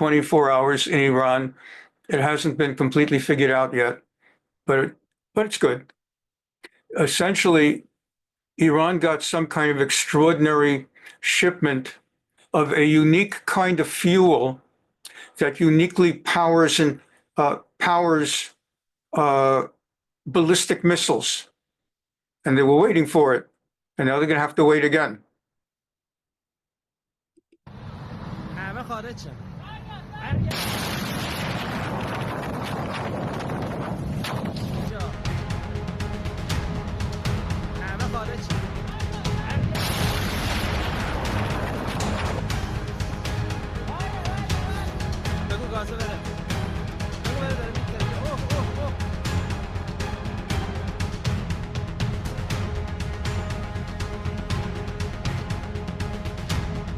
24 hours in Iran. It hasn't been completely figured out yet, but it's good. Essentially, Iran got some kind of extraordinary shipment of a unique kind of fuel that uniquely powers ballistic missiles. And they were waiting for it, and now they're going to have to wait again.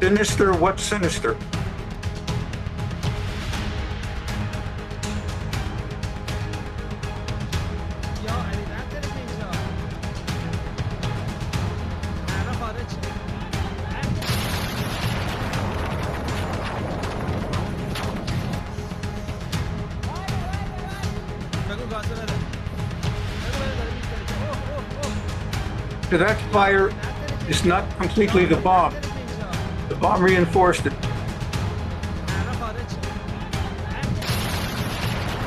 Sinister? What's sinister? So that fire is not completely the bomb. The bomb reinforced it.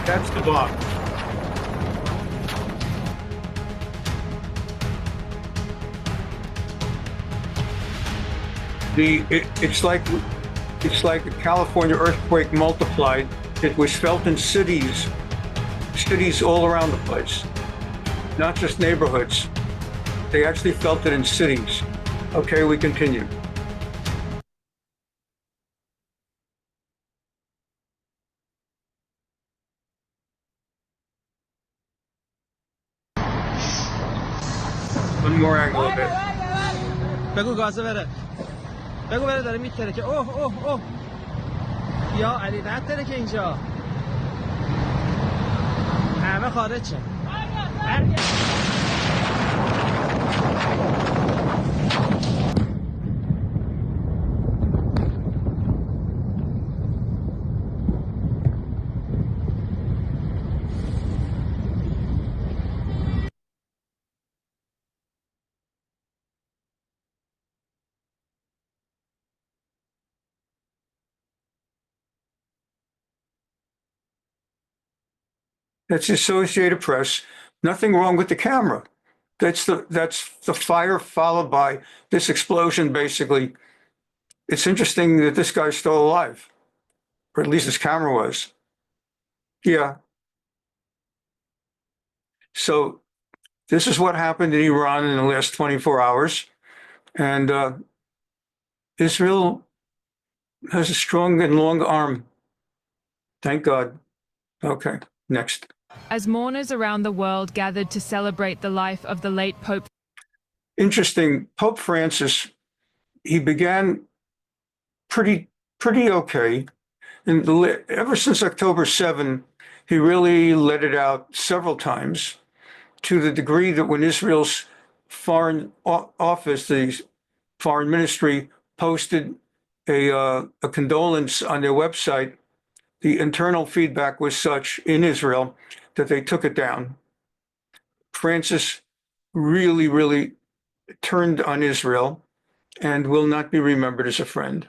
That's the bomb. It's like a California earthquake multiplied. It was felt in cities all around the place, not just neighborhoods. They actually felt it in cities. Okay, we continue. One more angle of it. بگو گازه بره. بگو بره داره میتره که اوه یا علی نتره که اینجا. همه خارج شه. That's the Associated Press. Nothing wrong with the camera. That's the fire followed by this explosion, basically. It's interesting that this guy's still alive, or at least his camera was. Yeah. So this is what happened in Iran in the last 24 hours. And Israel has a strong and long arm. Thank God. Okay, next. As mourners around the world gathered to celebrate the life of the late Pope. Interesting, Pope Francis, he began pretty okay. And ever since October 7, he really let it out several times, to the degree that when Israel's foreign office, the foreign ministry, posted a condolence on their website, the internal feedback was such in Israel that they took it down. Francis really turned on Israel and will not be remembered as a friend.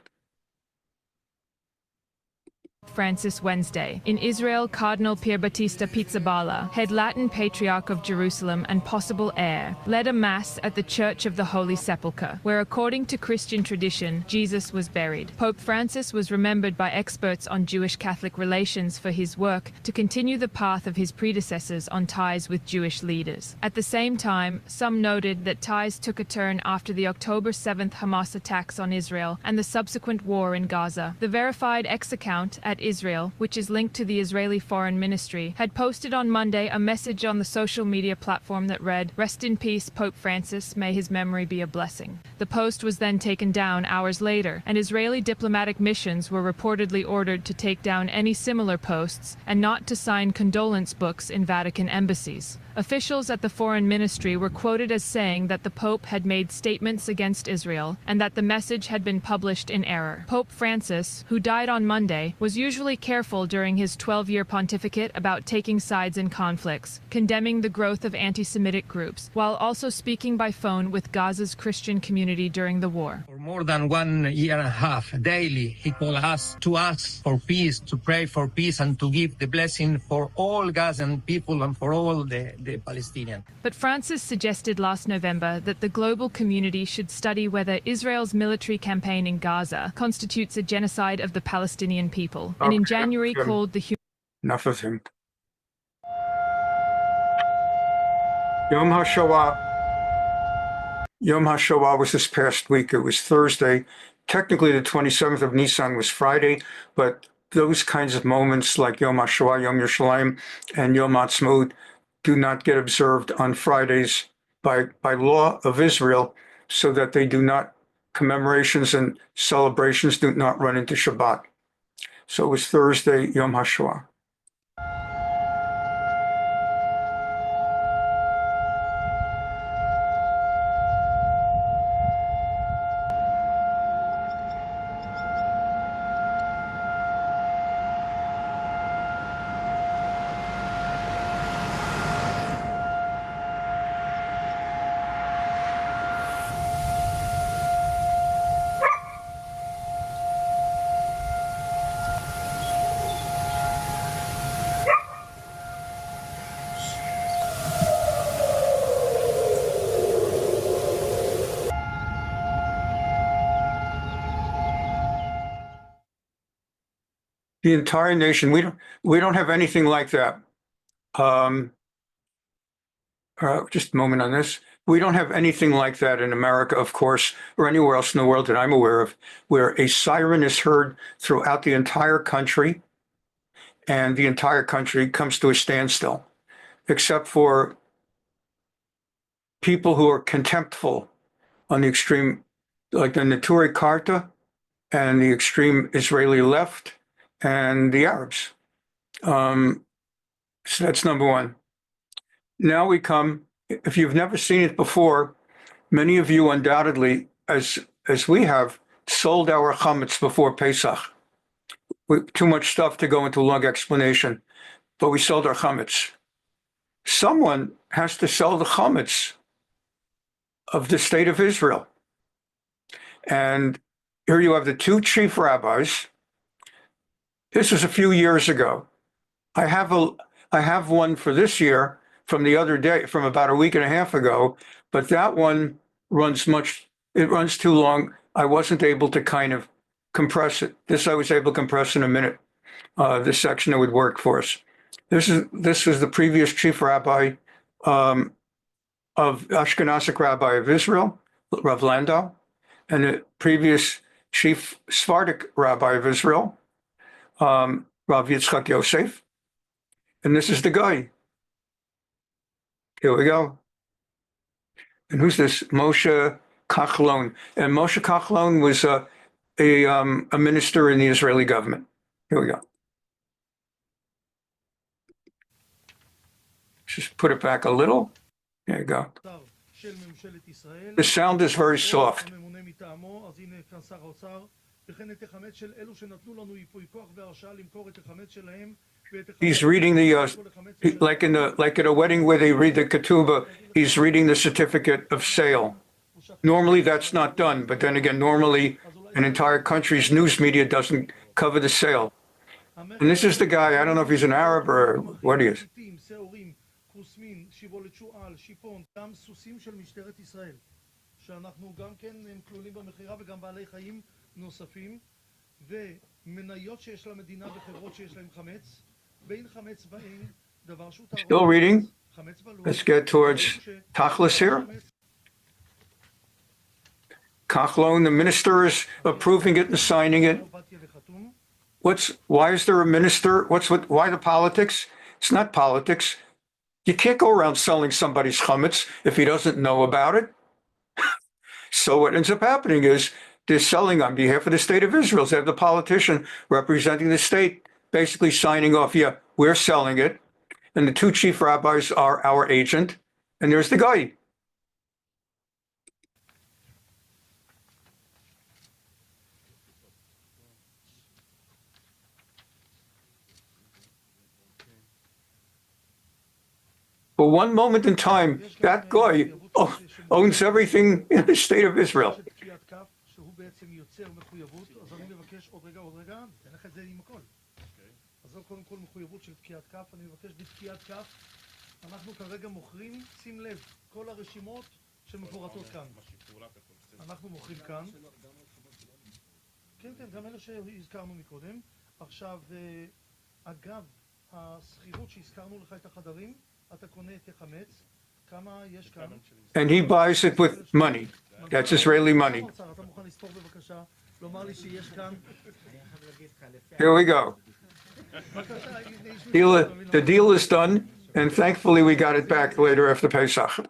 Francis Wednesday. In Israel, Cardinal Pierbattista Pizzaballa, head Latin Patriarch of Jerusalem and possible heir, led a mass at the Church of the Holy Sepulchre, where according to Christian tradition, Jesus was buried. Pope Francis was remembered by experts on Jewish-Catholic relations for his work to continue the path of his predecessors on ties with Jewish leaders. At the same time, some noted that ties took a turn after the October 7th Hamas attacks on Israel and the subsequent war in Gaza. The verified X account at Israel, which is linked to the Israeli Foreign Ministry, had posted on Monday a message on the social media platform that read, "Rest in peace, Pope Francis, may his memory be a blessing." The post was then taken down hours later, and Israeli diplomatic missions were reportedly ordered to take down any similar posts and not to sign condolence books in Vatican embassies. Officials at the Foreign Ministry were quoted as saying that the Pope had made statements against Israel and that the message had been published in error. Pope Francis, who died on Monday, was usually unusually careful during his 12-year pontificate about taking sides in conflicts, condemning the growth of anti-Semitic groups, while also speaking by phone with Gaza's Christian community during the war. For more than 1 year and a half, daily, he called us to ask for peace, to pray for peace, and to give the blessing for all Gazan people and for all the Palestinians. But Francis suggested last November that the global community should study whether Israel's military campaign in Gaza constitutes a genocide of the Palestinian people, and in January called the Enough of him. Yom HaShoah. Yom HaShoah was this past week. It was Thursday. Technically, the 27th of Nisan was Friday, but those kinds of moments like Yom HaShoah, Yom Yerushalayim, and Yom Ha'atzmaut do not get observed on Fridays by law of Israel, so that they do not, commemorations and celebrations do not run into Shabbat. So it was Thursday, Yom HaShoah. The entire nation, we don't have anything like that. Just a moment on this. We don't have anything like that in America, of course, or anywhere else in the world that I'm aware of, where a siren is heard throughout the entire country, and the entire country comes to a standstill, except for people who are contemptful on the extreme, like the Neturei Karta and the extreme Israeli left and the Arabs. So that's number one. Now we come, if you've never seen it before, many of you undoubtedly, as we have, sold our chometz before Pesach. Too much stuff to go into a long explanation, but we sold our chometz. Someone has to sell the chometz of the state of Israel. And here you have the two chief rabbis. This was a few years ago. I have one for this year from the other day, from about a week and a half ago, but that one runs too long. I wasn't able to kind of compress it. This I was able to compress in a minute, this section that would work for us. This is the previous chief rabbi of Ashkenazic rabbi of Israel, Rav Landau, and the previous chief Sephardic rabbi of Israel, Rav Yitzchak Yosef. And this is the guy. Here we go. And who's this? Moshe Kachlon. And Moshe Kachlon was a minister in the Israeli government. Here we go. Just put it back a little. There you go. The sound is very soft. He's reading the, like at a wedding where they read the ketubah, he's reading the certificate of sale. Normally that's not done, but then again, normally an entire country's news media doesn't cover the sale. And this is the guy, I don't know if he's an Arab or what he is. Still reading. Let's get towards Tachlis here. Kachlon, the minister, is approving it and signing it. Why is there a minister? Why the politics? It's not politics. You can't go around selling somebody's chometz if he doesn't know about it. So what ends up happening is they're selling on behalf of the state of Israel. They have the politician representing the state basically signing off, yeah, we're selling it. And the two chief rabbis are our agent. And there's the guy. For one moment in time, that guy owns everything in the state of Israel. שהוא בעצם יוצר מחויבות, אז אני מבקש עוד רגע, תן לך את זה עם הכל. אז זו קודם כל מחויבות של תקיעת כף, אני מבקש בתקיעת כף, אנחנו כרגע מוכרים, שים לב, כל הרשימות שמפורטות כאן. אנחנו מוכרים כאן. כן, גם אלה שהזכרנו מקודם. עכשיו, אגב, השכירות שהזכרנו לך את החדרים, אתה קונה את החמץ, כמה יש כאן? And he buys it with money. That's Israeli money. אתה מוכן לספור בבקשה, לומר לי שיש כאן? Here we go. The deal is done, and thankfully we got it back later after Pesach.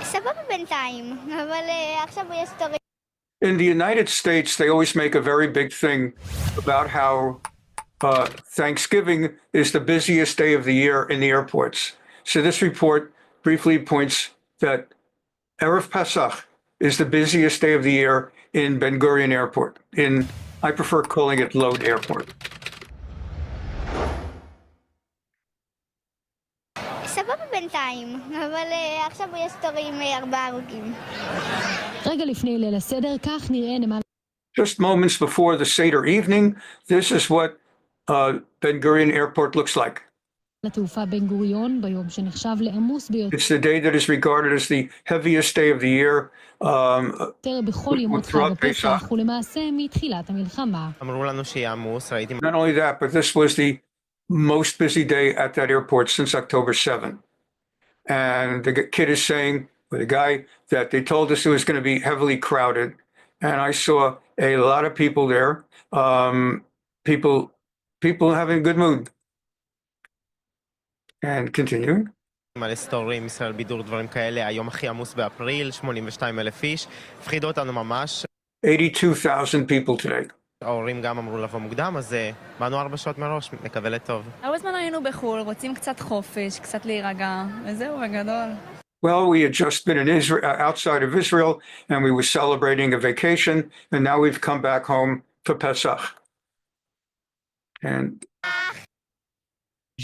סבבה בינתיים, אבל עכשיו יש סטורי. In the United States, they always make a very big thing about how Thanksgiving is the busiest day of the year in the airports. So this report briefly points that Erev Pesach is the busiest day of the year in Ben-Gvir Airport. I prefer calling it Lod Airport. סבבה בינתיים, אבל עכשיו יש סטורי עם 4 הרוגים. רגע לפני ליל הסדר, כך נראה נמל... Just moments before the Seder evening, this is what Ben-Gvir Airport looks like. לתעופה בן גוריון ביום שנחשב לעמוס ביותר. It's the day that is regarded as the heaviest day of the year. בכל ימות חג הפסח ולמעשה מתחילת המלחמה. אמרו לנו שיהיה עמוס, ראיתי... Not only that, but this was the most busy day at that airport since October 7. And the kid is saying, or the guy, that they told us it was going to be heavily crowded. And I saw a lot of people there, people having a good mood. And continuing. מלא סטורים, ישראל בידור, דברים כאלה, היום הכי עמוס באפריל, 82,000 איש, הפחידו אותנו ממש. 82,000 people today. ההורים גם אמרו לבוא מוקדם, אז באנו 4 שעות מראש, נקווה לטוב. הרבה זמן היינו בחול, רוצים קצת חופש, קצת להירגע, וזהו, בגדול. Well, we had just been in Israel, outside of Israel, and we were celebrating a vacation, and now we've come back home for Pesach. And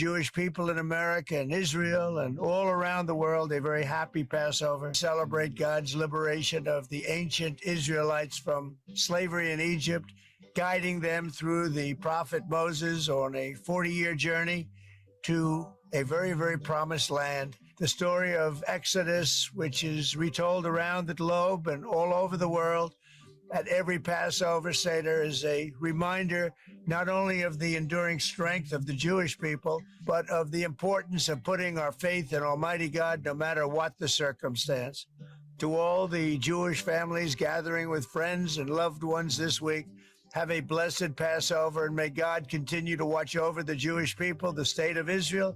Jewish people in America and Israel and all around the world, a very happy Passover. Celebrate God's liberation of the ancient Israelites from slavery in Egypt, guiding them through the prophet Moses on a 40-year journey to a very, very promised land. The story of Exodus, which is retold around the globe and all over the world at every Passover Seder, is a reminder not only of the enduring strength of the Jewish people, but of the importance of putting our faith in Almighty God no matter what the circumstance. To all the Jewish families gathering with friends and loved ones this week, have a blessed Passover, and may God continue to watch over the Jewish people, the state of Israel,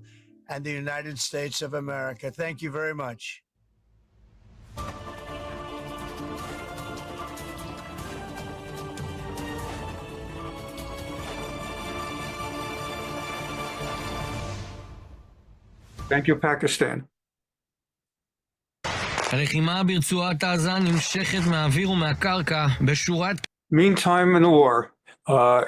and the United States of America. Thank you very much. thank you, Pakistan. הלחימה ברצועת עזה נמשכת מהאוויר ומהקרקע בשורת... Meantime, in the war,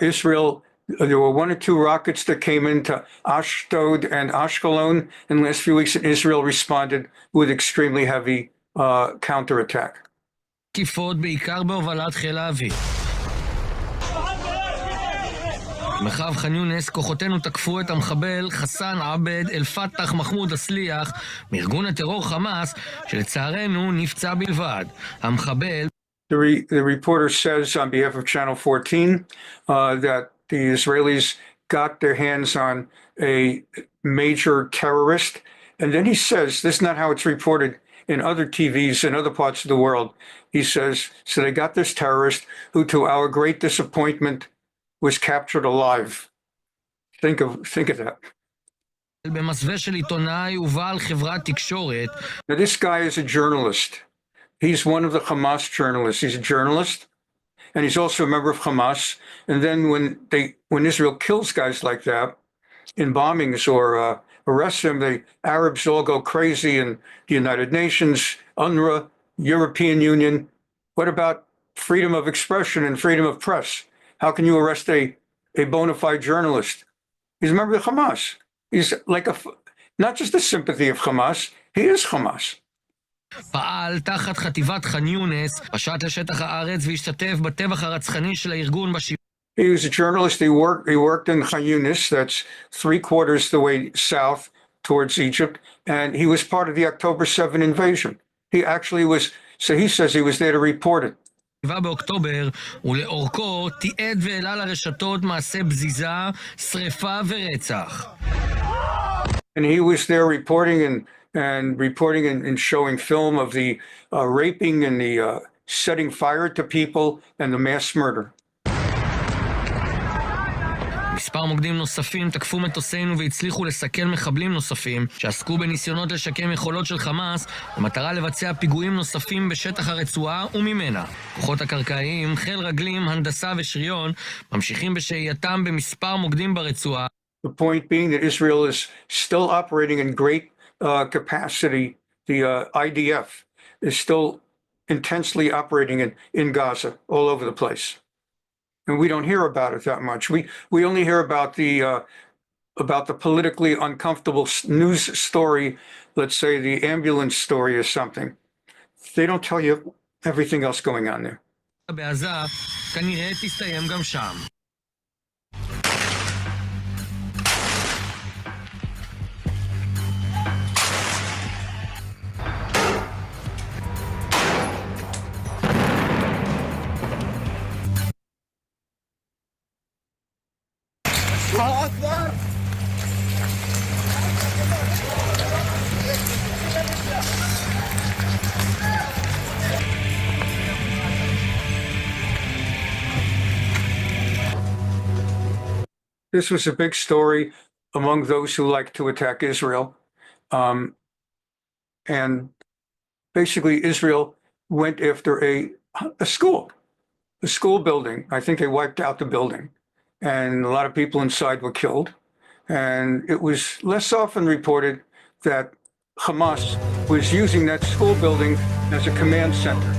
Israel, there were 1 or 2 rockets that came into Ashdod and Ashkelon in the last few weeks, and Israel responded with extremely heavy counterattack. תקיפות בעיקר בהובלת חיל האוויר. במרחב ח'אן יונס כוחותינו תקפו את המחבל חסן עבד אל-פתח מחמוד אסליח מארגון הטרור חמאס, שלצערנו נפצע בלבד. המחבל... The reporter says on behalf of Channel 14 that the Israelis got their hands on a major terrorist. And then he says, this is not how it's reported in other TVs in other parts of the world. He says, so they got this terrorist who, to our great disappointment, was captured alive. Think of that. במסווה של עיתונאי ובעל חברת תקשורת. Now, this guy is a journalist. He's one of the Hamas journalists. He's a journalist, and he's also a member of Hamas. And then when Israel kills guys like that in bombings or arrests them, the Arabs all go crazy, and the United Nations, UNRWA, European Union. What about freedom of expression and freedom of press? How can you arrest a a bona fide journalist. He's a member of Hamas. He's like not just a sympathy of Hamas, he is Hamas. פעל תחת חטיבת ח'אן יונס, פשט לשטח הארץ והשתתף בטבח הרצחני של הארגון He was a journalist. He worked in Khan Yunis, that's 3/4 the way south towards Egypt, and he was part of the October 7 invasion. He actually was, so he says he was there to report it. באוקטובר, ולאורכו תיעד והעלה לרשתות מעשה בזיזה, שריפה ורצח. And he was there reporting and showing film of the raping and the setting fire to people and the mass murder. מספר מוקדים נוספים תקפו מטוסינו והצליחו לסכל מחבלים נוספים שעסקו בניסיונות לשקם יכולות של חמאס במטרה לבצע פיגועים נוספים בשטח הרצועה וממנה. כוחות הקרקעיים, חיל רגלים, הנדסה ושריון ממשיכים בשהייתם במספר מוקדים ברצועה. The point being that Israel is still operating in great capacity. The IDF is still intensely operating in Gaza all over the place. And we don't hear about it that much. We only hear about the politically uncomfortable news story, let's say the ambulance story or something. They don't tell you everything else going on there. בעזה כנראה תסתיים גם שם. This was a big story among those who like to attack Israel. And basically Israel went after a school building. I think they wiped out the building and a lot of people inside were killed. And it was less often reported that Hamas was using that school building as a command center.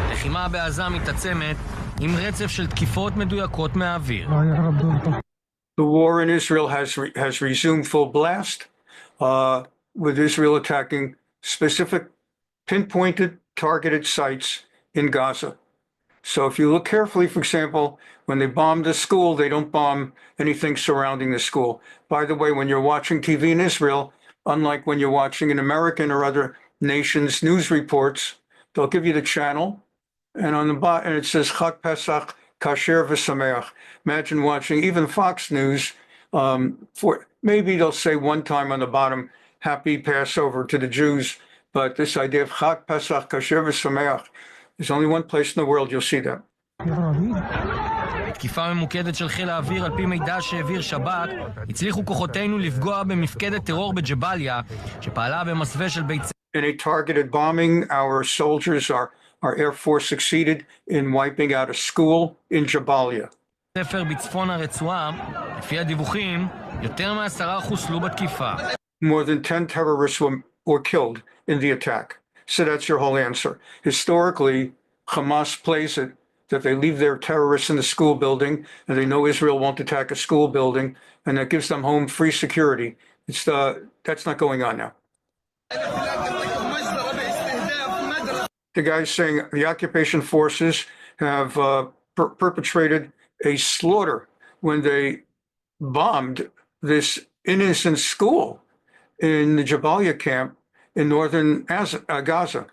הלחימה בעזה מתעצמת עם רצף של תקיפות מדויקות מהאוויר. The war in Israel has resumed full blast, with Israel attacking specific pinpointed targeted sites in Gaza. So if you look carefully, for example, when they bomb the school, they don't bomb anything surrounding the school. By the way, when you're watching TV in Israel, unlike when you're watching an American or other nations' news reports, they'll give you the channel, and on the bottom, and it says Chag Pesach Kasher v'Sameach. Imagine watching even Fox News. For maybe they'll say one time on the bottom, "Happy Passover to the Jews," but this idea of Chag Pesach Kasher v'Sameach, there's only one place in the world you'll see that. בתקיפה ממוקדת של חיל האוויר על פי מידע שהעביר שב"כ, הצליחו כוחותינו לפגוע במפקדת טרור בג'באליה, שפעלה במסווה של בית... In a targeted bombing, our soldiers, our Air Force succeeded in wiping out a school in Jabalia. ספר בצפון הרצועה, לפי הדיווחים, יותר מ10 חוסלו בתקיפה. More than 10 terrorists were killed in the attack. So that's your whole answer. Historically, Hamas plays it that they leave their terrorists in the school building, and they know Israel won't attack a school building, and that gives them home free security. That's not going on now. The guy's saying the occupation forces have perpetrated a slaughter when they bombed this innocent school in the Jabalia camp in northern Gaza.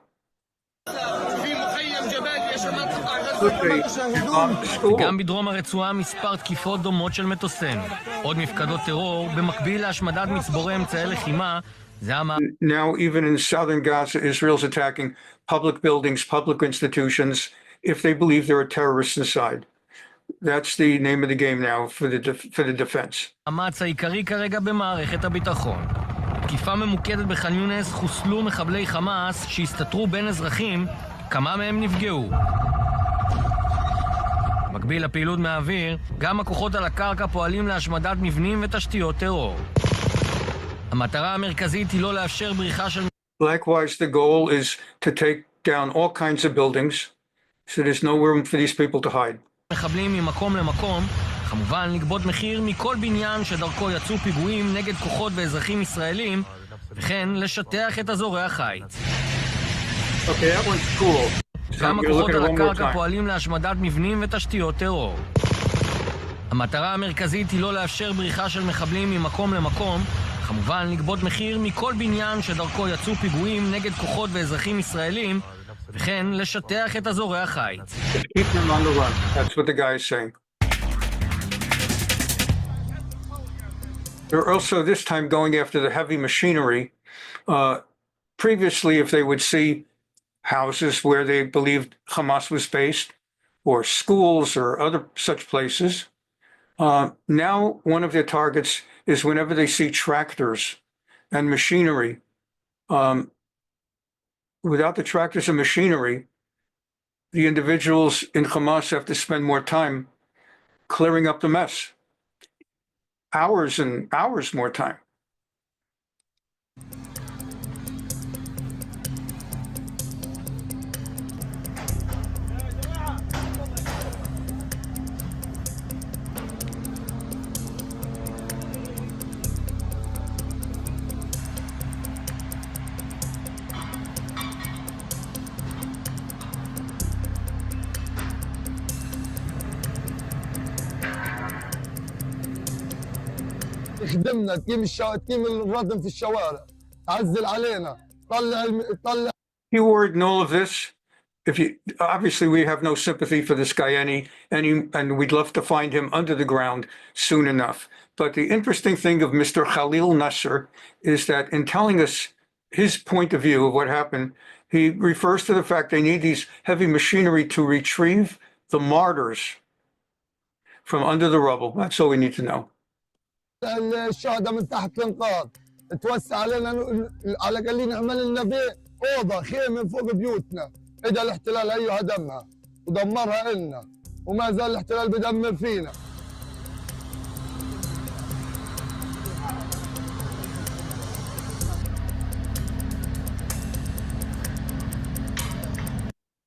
גם בדרום הרצועה מספר תקיפות דומות של מטוסים. עוד מפקדות טרור במקביל להשמדת מצבורי אמצעי לחימה. Now, even in southern Gaza, Israel's attacking public buildings, public institutions, if they believe there are terrorists inside. That's the name of the game now for the defense. המאמץ העיקרי כרגע במערכת הביטחון. תקיפה ממוקדת בח'אן יונס, חוסלו מחבלי חמאס שהסתתרו בין אזרחים, כמה מהם נפגעו. מקביל לפעילות מהאוויר, גם הכוחות על הקרקע פועלים להשמדת מבנים ותשתיות טרור. המטרה המרכזית היא לא לאפשר בריחה של... Likewise, the goal is to take down all kinds of buildings, so there's no room for these people to hide. מחבלים ממקום למקום, כמובן לגבות מחיר מכל בניין שדרכו יצאו פיגועים נגד כוחות ואזרחים ישראלים, וכן לשטח את אזורי החיץ. Okay, that one's cool. גם הכוחות על הקרקע פועלים להשמדת מבנים ותשתיות טרור. המטרה המרכזית היא לא לאפשר בריחה של מחבלים ממקום למקום, כמובן לגבות מחיר מכל בניין שדרכו יצאו פיגועים נגד כוחות ואזרחים ישראלים, וכן לשטח את אזורי החיץ. Keep them on the run. That's what the guy is saying. They're also this time going after the heavy machinery. Previously, if they would see houses where they believed Hamas was based, or schools or other such places, now one of their targets is whenever they see tractors and machinery. Without the tractors and machinery, the individuals in Hamas have to spend more time clearing up the mess. Hours and hours more time. تخدمنا تقيم الردم في الشوارع تعزل علينا طلع Keyword in all of this, if you obviously we have no sympathy for this guy and we'd love to find him under the ground soon enough. But the interesting thing of Mr. Khalil Nasser is that in telling us his point of view of what happened, he refers to the fact they need these heavy machinery to retrieve the martyrs from under the rubble. That's all we need to know. الشهداء من تحت الانقاض توسع علينا على قال نعمل لنا بيت اوضه خيمه من فوق بيوتنا اجى الاحتلال هيو هدمها ودمرها لنا وما زال الاحتلال بدمر فينا.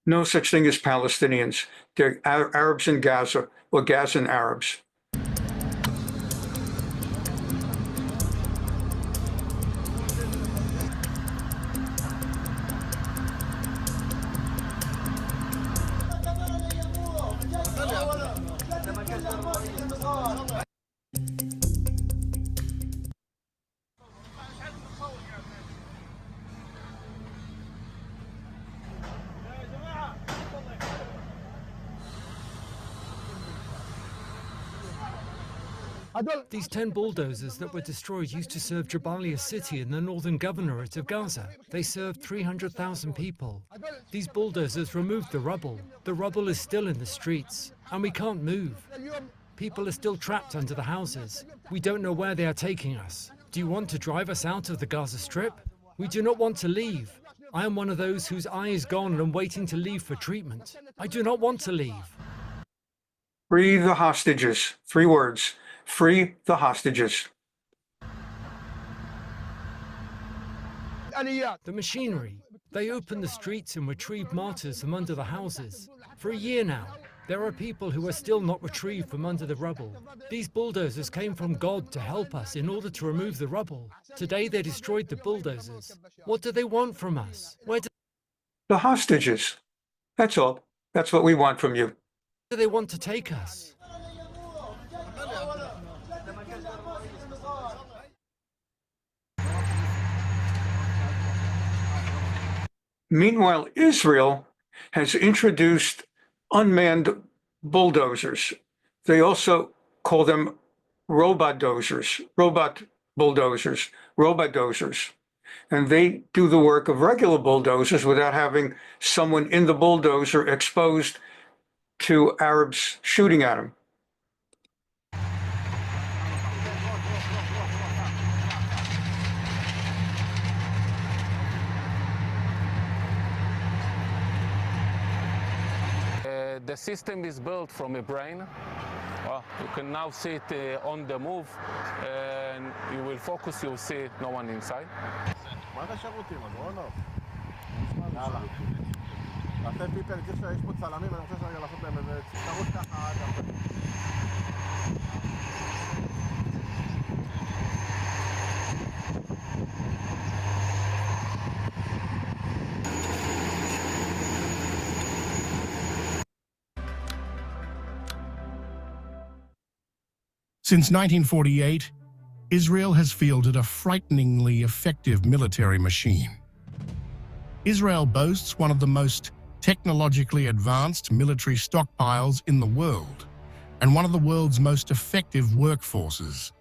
No such thing as Palestinians. They're Arabs in Gaza or Gazan Arabs. These 10 bulldozers that were destroyed used to serve Jabalia city in the northern governorate of Gaza. They served 300,000 people. These bulldozers removed the rubble. The rubble is still in the streets, and we can't move. People are still trapped under the houses. We don't know where they are taking us. Do you want to drive us out of the Gaza Strip? We do not want to leave. I am one of those whose eye is gone and waiting to leave for treatment. I do not want to leave. Free the hostages. 3 words. Free the hostages. The machinery. They open the streets and retrieve martyrs from under the houses. For a year now, There are people who are still not retrieved from under the rubble. These bulldozers came from God to help us in order to remove the rubble. Today they destroyed the bulldozers. What do they want from us? Where The hostages. That's all. That's what we want from you. do they want to take us? Meanwhile, Israel has introduced unmanned bulldozers. They also call them robot bulldozers. And they do the work of regular bulldozers without having someone in the bulldozer exposed to Arabs shooting at him. The system is built from a brain. You can now see it on the move, and you will focus, you'll see it, no one inside. Since 1948, Israel has fielded a frighteningly effective military machine. Israel boasts one of the most technologically advanced military stockpiles in the world and one of the world's most effective workforces.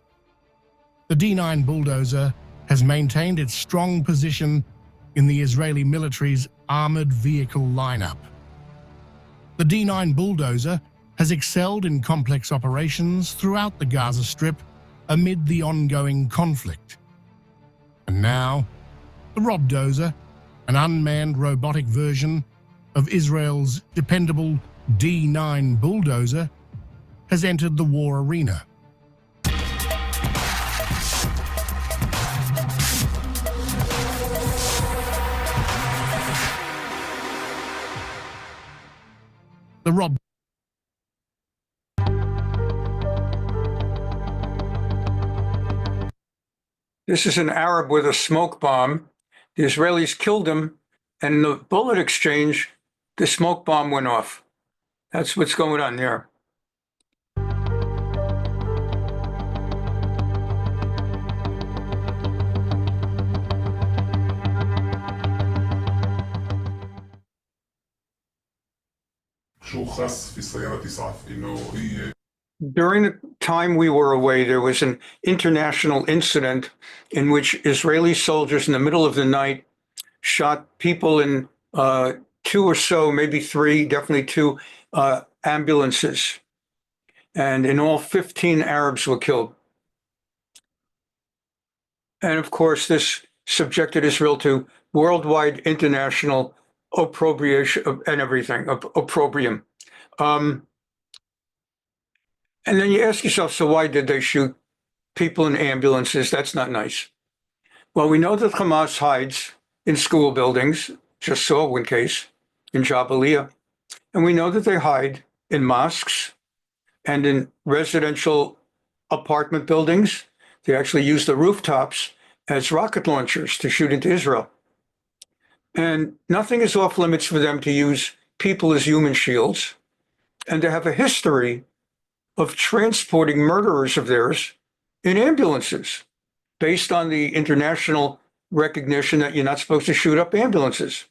The D9 bulldozer has maintained its strong position in the Israeli military's armored vehicle lineup. The D9 bulldozer has excelled in complex operations throughout the Gaza Strip amid the ongoing conflict. And now, the Robdozer, an unmanned robotic version of Israel's dependable D9 bulldozer, has entered the war arena. This is an Arab with a smoke bomb. The Israelis killed him, and in the bullet exchange, the smoke bomb went off. That's what's going on there. During the time we were away, there was an international incident in which Israeli soldiers in the middle of the night shot people in two or so, maybe three, definitely two ambulances. And in all, 15 Arabs were killed. And of course, this subjected Israel to worldwide international opprobrium and everything, opprobrium. And then you ask yourself, so why did they shoot people in ambulances? That's not nice. Well, we know that Hamas hides in school buildings, just saw one case in Jabalia. And we know that they hide in mosques and in residential apartment buildings. They actually use the rooftops as rocket launchers to shoot into Israel. And nothing is off limits for them to use people as human shields. And they have a history of transporting murderers of theirs in ambulances based on the international recognition that you're not supposed to shoot up ambulances.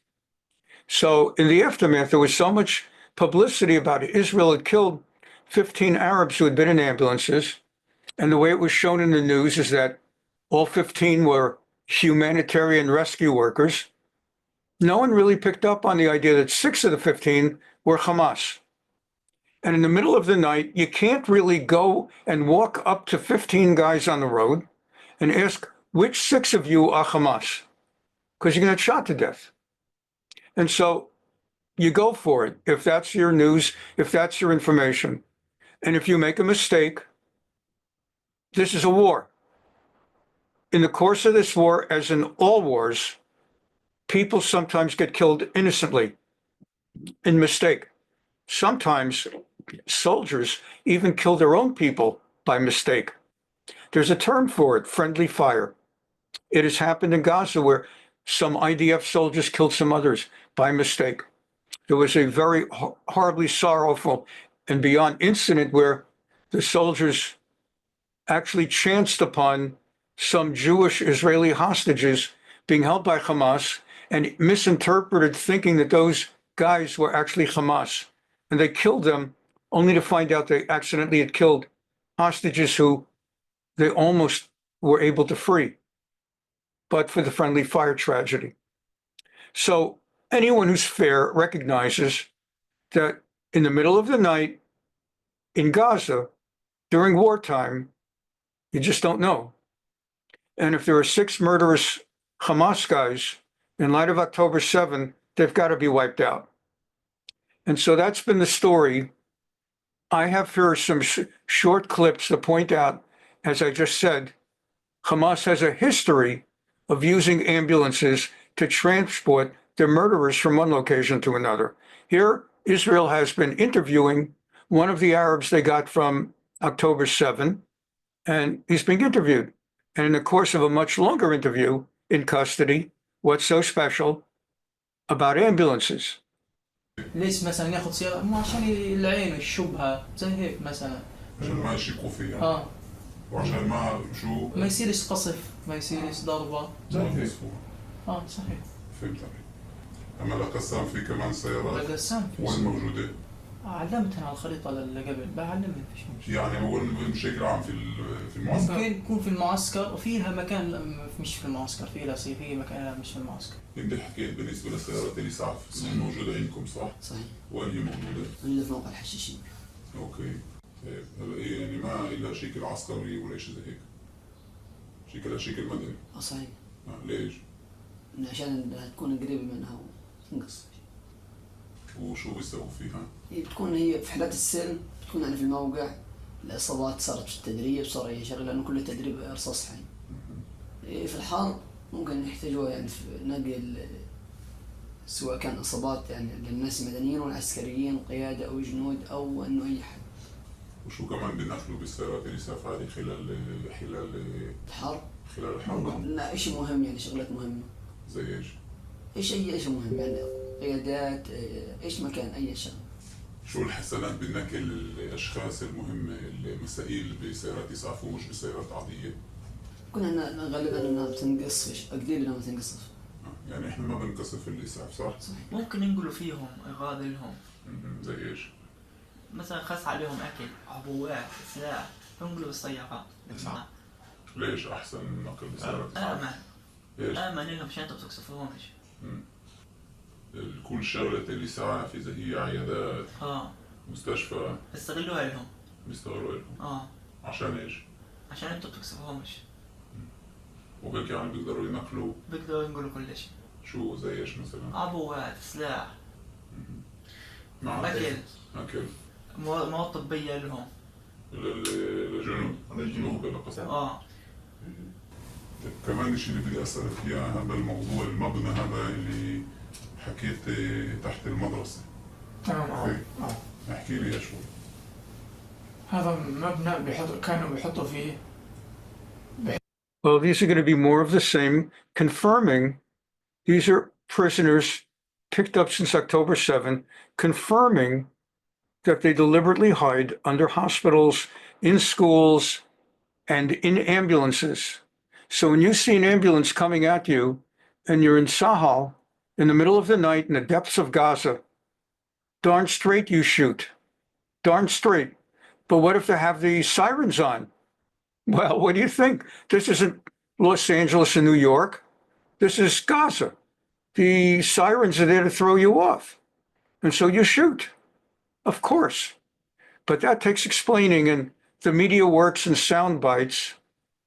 So in the aftermath, there was so much publicity about it. Israel had killed 15 Arabs who had been in ambulances. And the way it was shown in the news is that all 15 were humanitarian rescue workers. No one really picked up on the idea that 6 of the 15 were Hamas. And in the middle of the night, you can't really go and walk up to 15 guys on the road and ask, which 6 of you are Hamas? Because you're going to get shot to death. And so you go for it, if that's your news, if that's your information. And if you make a mistake, this is a war. In the course of this war, as in all wars, people sometimes get killed innocently in mistake. Sometimes soldiers even kill their own people by mistake. There's a term for it, friendly fire. It has happened in Gaza where some IDF soldiers killed some others by mistake. There was a very horribly sorrowful and beyond incident where the soldiers actually chanced upon some Jewish Israeli hostages being held by Hamas and misinterpreted, thinking that those guys were actually Hamas. And they killed them only to find out they accidentally had killed hostages who they almost were able to free, but for the friendly fire tragedy. So anyone who's fair recognizes that in the middle of the night in Gaza, during wartime, you just don't know. And if there are 6 murderous Hamas guys, in light of October 7, they've got to be wiped out. And so that's been the story. I have here some short clips to point out, as I just said, Hamas has a history of using ambulances to transport their murderers from one location to another. Here, Israel has been interviewing one of the Arabs they got from October 7, and he's being interviewed. And in the course of a much longer interview in custody, what's so special about ambulances? ليش مثلا ياخذ سيارة مو عشان العين يشوبها زي هيك مثلا عشان ما يشكوا فيها وعشان ما يصيرش قصف ما يصيرش ضربة زي هيك صحيح فهمت عليك. اما القسام في كمان سيارات القسام وين موجودة؟ علمتها على الخريطة اللي قبل بعلمها فيش مشكلة. يعني هو بشكل عام في المعسكر ممكن يكون في المعسكر وفيها مكان مش في المعسكر في مكان مش في المعسكر. انت حكيت بالنسبة للسيارات اللي صعب موجودة عندكم صح؟ صحيح. وين هي موجودة؟ اللي فوق الحشاشين. اوكي. هلا يعني ما إلا شكل عسكري ولا شيء زي هيك. شكلها شكل مدني. صحيح. ليش؟ عشان تكون قريبة منها وتنقص. وشو بيسووا فيها؟ بتكون هي في حالات السلم بتكون يعني في الموقع الإصابات صارت في التدريب صار أي شغلة لأنه كل التدريب رصاص حي. في الحرب ممكن يحتاجوها يعني في نقل سواء كان إصابات يعني للناس المدنيين والعسكريين وقيادة أو جنود أو إنه أي حد. وشو كمان بنقلوا بالسيارات اللي سافرة خلال الحرب؟ خلال الحرب؟ لا شيء مهم يعني شغلات مهمة. زي إيش؟ أي شيء مهم يعني قيادات إيش مكان أي شغل. شو الحسنات بالنقل الأشخاص المهمة المسائل بسيارات إسعاف ومش بسيارات عادية؟ كنا غالبا إنها بتنقص قليل إنها بتنقصف. يعني إحنا ما بنقصف الإسعاف صح؟ ممكن ينقلوا فيهم أغراض لهم. زي إيش؟ مثلا خاص عليهم أكل، عبوات، سلاح، ينقلوا بالسيارات. ليش أحسن نقل بسيارات إسعاف؟ أمان. ليش؟ أمان لهم عشان تقصفوهمش. كل شغلة الإسعاف إذا هي عيادات مستشفى بيستغلوها لهم. بيستغلوا لهم. عشان إيش؟ عشان أنتوا بتقصفوهمش. وهيك يعني بيقدروا ينقلوا؟ بيقدروا ينقلوا كل شيء. شو زي إيش مثلا؟ عبوات، سلاح. أكل. مواد طبية لهم. للجنوب للقصف. كمان الشيء اللي بدي أسألك إياه هذا الموضوع المبنى هذا اللي حكيت تحت المدرسة. احكي لي شوي. هذا مبنى كانوا بيحطوا فيه. Well, these are going to be more of the same, confirming these are prisoners picked up since October 7, confirming that they deliberately hide under hospitals, in schools, and in ambulances. So when you see an ambulance coming at you and you're in Sahel, in the middle of the night in the depths of Gaza, darn straight you shoot. Darn straight. But what if they have the sirens on? Well, what do you think? This isn't Los Angeles and New York. This is Gaza. The sirens are there to throw you off. And so you shoot, of course. But that takes explaining, and the media works in sound bites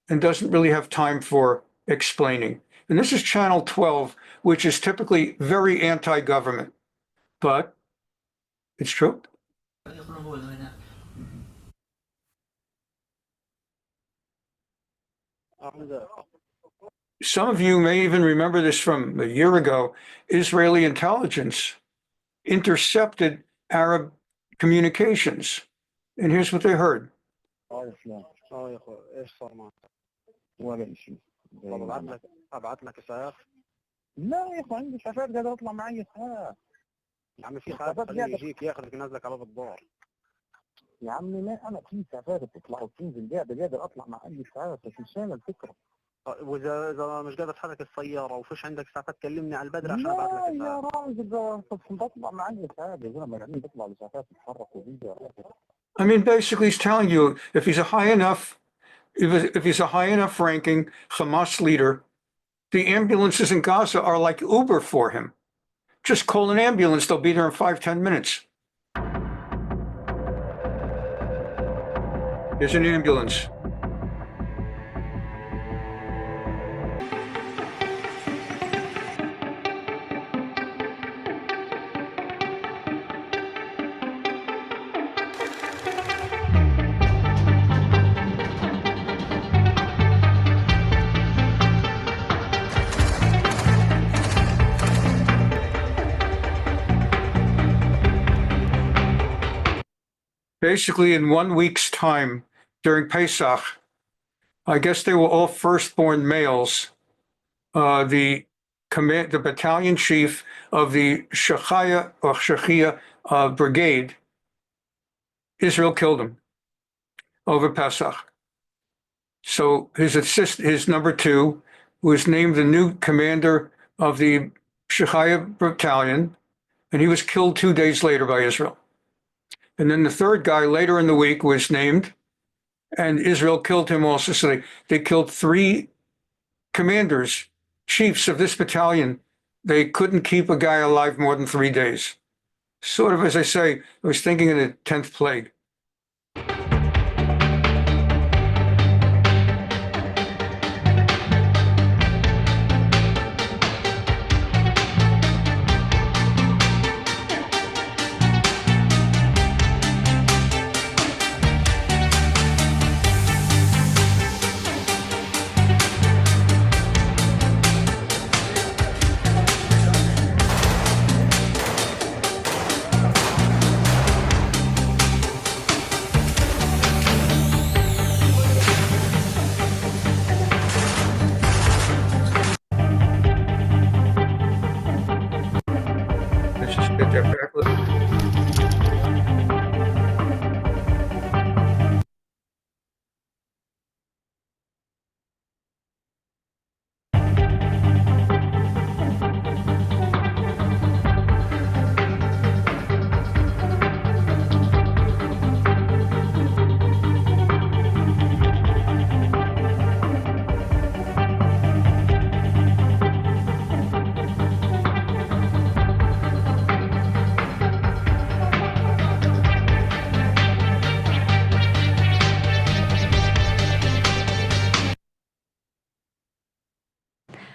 and doesn't really have time for explaining. And this is Channel 12, which is typically very anti-government. But it's true. Some of you may even remember this from a year ago. Israeli intelligence intercepted Arab communications. And here's what they heard. يا فلان يا اخوي ايش صار معك؟ ولا شيء. طب ابعت لك اسعاف؟ لا يا اخوي عندي اسعافات قاعد اطلع معي اسعاف. يا عمي في اسعافات خليه يجيك ياخذك ينزلك على باب الدار. يا عمي ما انا في اسعافات بتطلع وبتنزل قادر اطلع مع اي اسعاف بس مش انا الفكره. واذا مش قادر تحرك السياره وفيش عندك اسعافات كلمني على البدر عشان ابعت لك اسعاف. يا راجل بطلع معي اسعاف يا زلمه يعني بطلع الاسعافات تتحرك وبيجي. I mean, basically, he's telling you if he's a high enough, if he's a high enough ranking Hamas leader, the ambulances in Gaza are like Uber for him. Just call an ambulance; they'll be there in 5-10 minutes. There's an ambulance. Basically, in 1 week's time during Pesach, I guess they were all firstborn males. The battalion chief of the Shechia brigade, Israel killed him over Pesach. So his number two was named the new commander of the Shechia battalion, and he was killed 2 days later by Israel. And then the third guy later in the week was named, and Israel killed him also. So they killed 3 commanders, chiefs of this battalion. They couldn't keep a guy alive more than 3 days. Sort of, as I say, I was thinking of the 10th plague. Let's just get that back.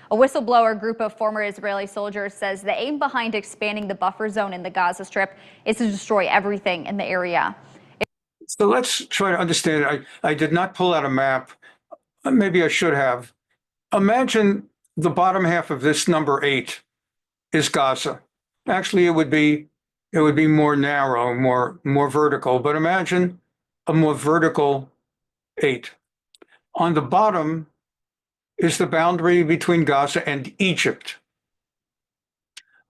A whistleblower group of former Israeli soldiers says the aim behind expanding the buffer zone in the Gaza Strip is to destroy everything in the area. So let's try to understand it. I did not pull out a map. Maybe I should have. Imagine the bottom half of this number 8 is Gaza. Actually, it would be more narrow, more vertical. But imagine a more vertical 8. On the bottom is the boundary between Gaza and Egypt.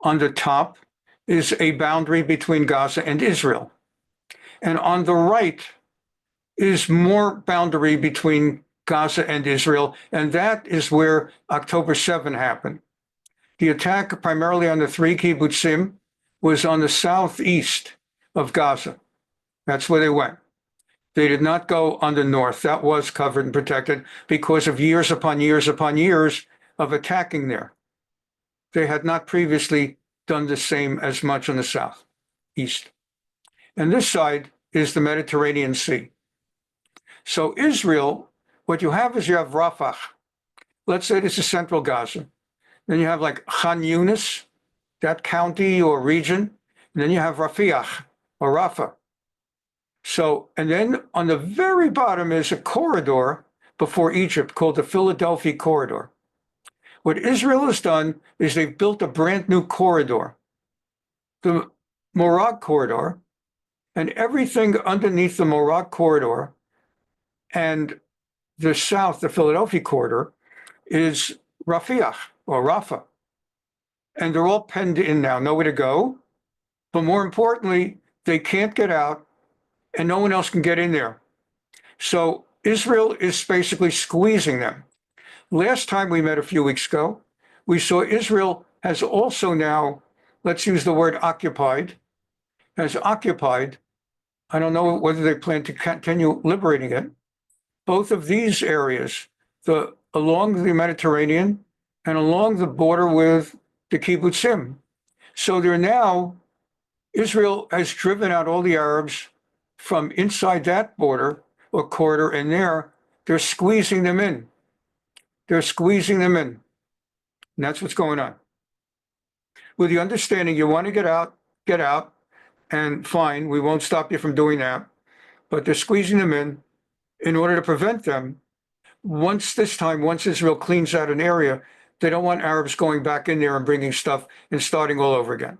On the top is a boundary between Gaza and Israel. And on the right is more boundary between Gaza and Israel, and that is where October 7 happened. The attack, primarily on the 3 kibbutzim, was on the southeast of Gaza. That's where they went. They did not go on the north. That was covered and protected because of years upon years upon years of attacking there. They had not previously done the same as much on the south, east. And this side is the Mediterranean Sea. So Israel, what you have is you have Rafah. Let's say this is central Gaza. Then you have like Khan Yunis, that county or region. And then you have Rafiah or Rafah. So, and then on the very bottom is a corridor before Egypt called the Philadelphia Corridor. What Israel has done is they've built a brand new corridor, the Morag Corridor, And everything underneath the Morag corridor and the south, the Philadelphia corridor, is Rafiah or Rafah. And they're all penned in now, nowhere to go. But more importantly, they can't get out and no one else can get in there. So Israel is basically squeezing them. Last time we met a few weeks ago, we saw Israel has also now, let's use the word occupied, has occupied, I don't know whether they plan to continue liberating it, both of these areas, along the Mediterranean and along the border with the kibbutzim. So they're now, Israel has driven out all the Arabs from inside that border or corridor, and they're squeezing them in. They're squeezing them in. And that's what's going on. With the understanding you want to get out, and fine, we won't stop you from doing that. But they're squeezing them in order to prevent them. Once Israel cleans out an area, they don't want Arabs going back in there and bringing stuff and starting all over again.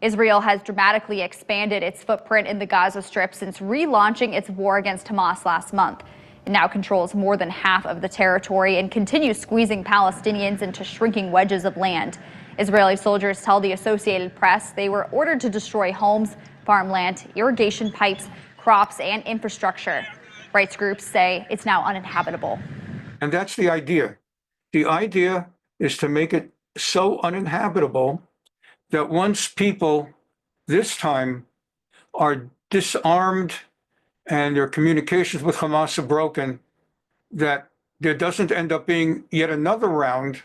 Israel has dramatically expanded its footprint in the Gaza Strip since relaunching its war against Hamas last month. It now controls more than half of the territory and continues squeezing Palestinians into shrinking wedges of land. Israeli soldiers tell the Associated Press they were ordered to destroy homes, farmland, irrigation pipes, crops, and infrastructure. Rights groups say it's now uninhabitable. And that's the idea. The idea is to make it so uninhabitable that once people this time are disarmed and their communications with Hamas are broken, that there doesn't end up being yet another round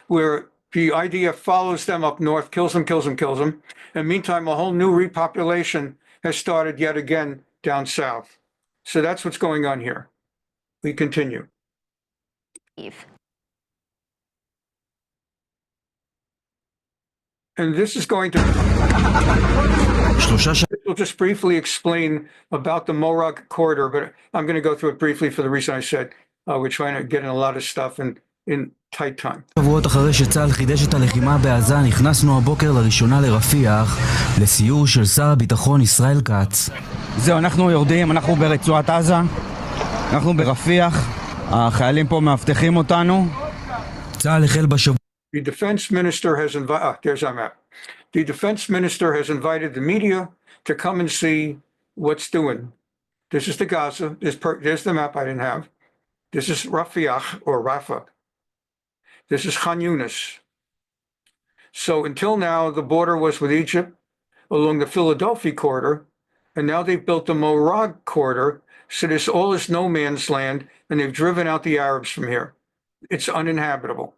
where the IDF follows them up north, kills them. And meantime, a whole new repopulation has started yet again down south. So that's what's going on here. We continue. And this is going to... We'll just briefly explain about the Morag corridor, but I'm going to go through it briefly for the reason I said we're trying to get in a lot of stuff in tight time. שבועות אחרי שצה"ל חידש את הלחימה בעזה, נכנסנו הבוקר לראשונה לרפיח לסיור של שר הביטחון ישראל כץ. זהו, אנחנו יורדים, אנחנו ברצועת עזה, אנחנו ברפיח, החיילים פה מאבטחים אותנו. צה"ל החל בשבוע... The defense minister has invited the media to come and see what's doing. This is the Gaza. There's the map I didn't have. This is Rafiah or Rafah. This is Khan Yunis. So until now, the border was with Egypt along the Philadelphia corridor, and now they've built the Morag corridor. So this all is no man's land, and they've driven out the Arabs from here. It's uninhabitable.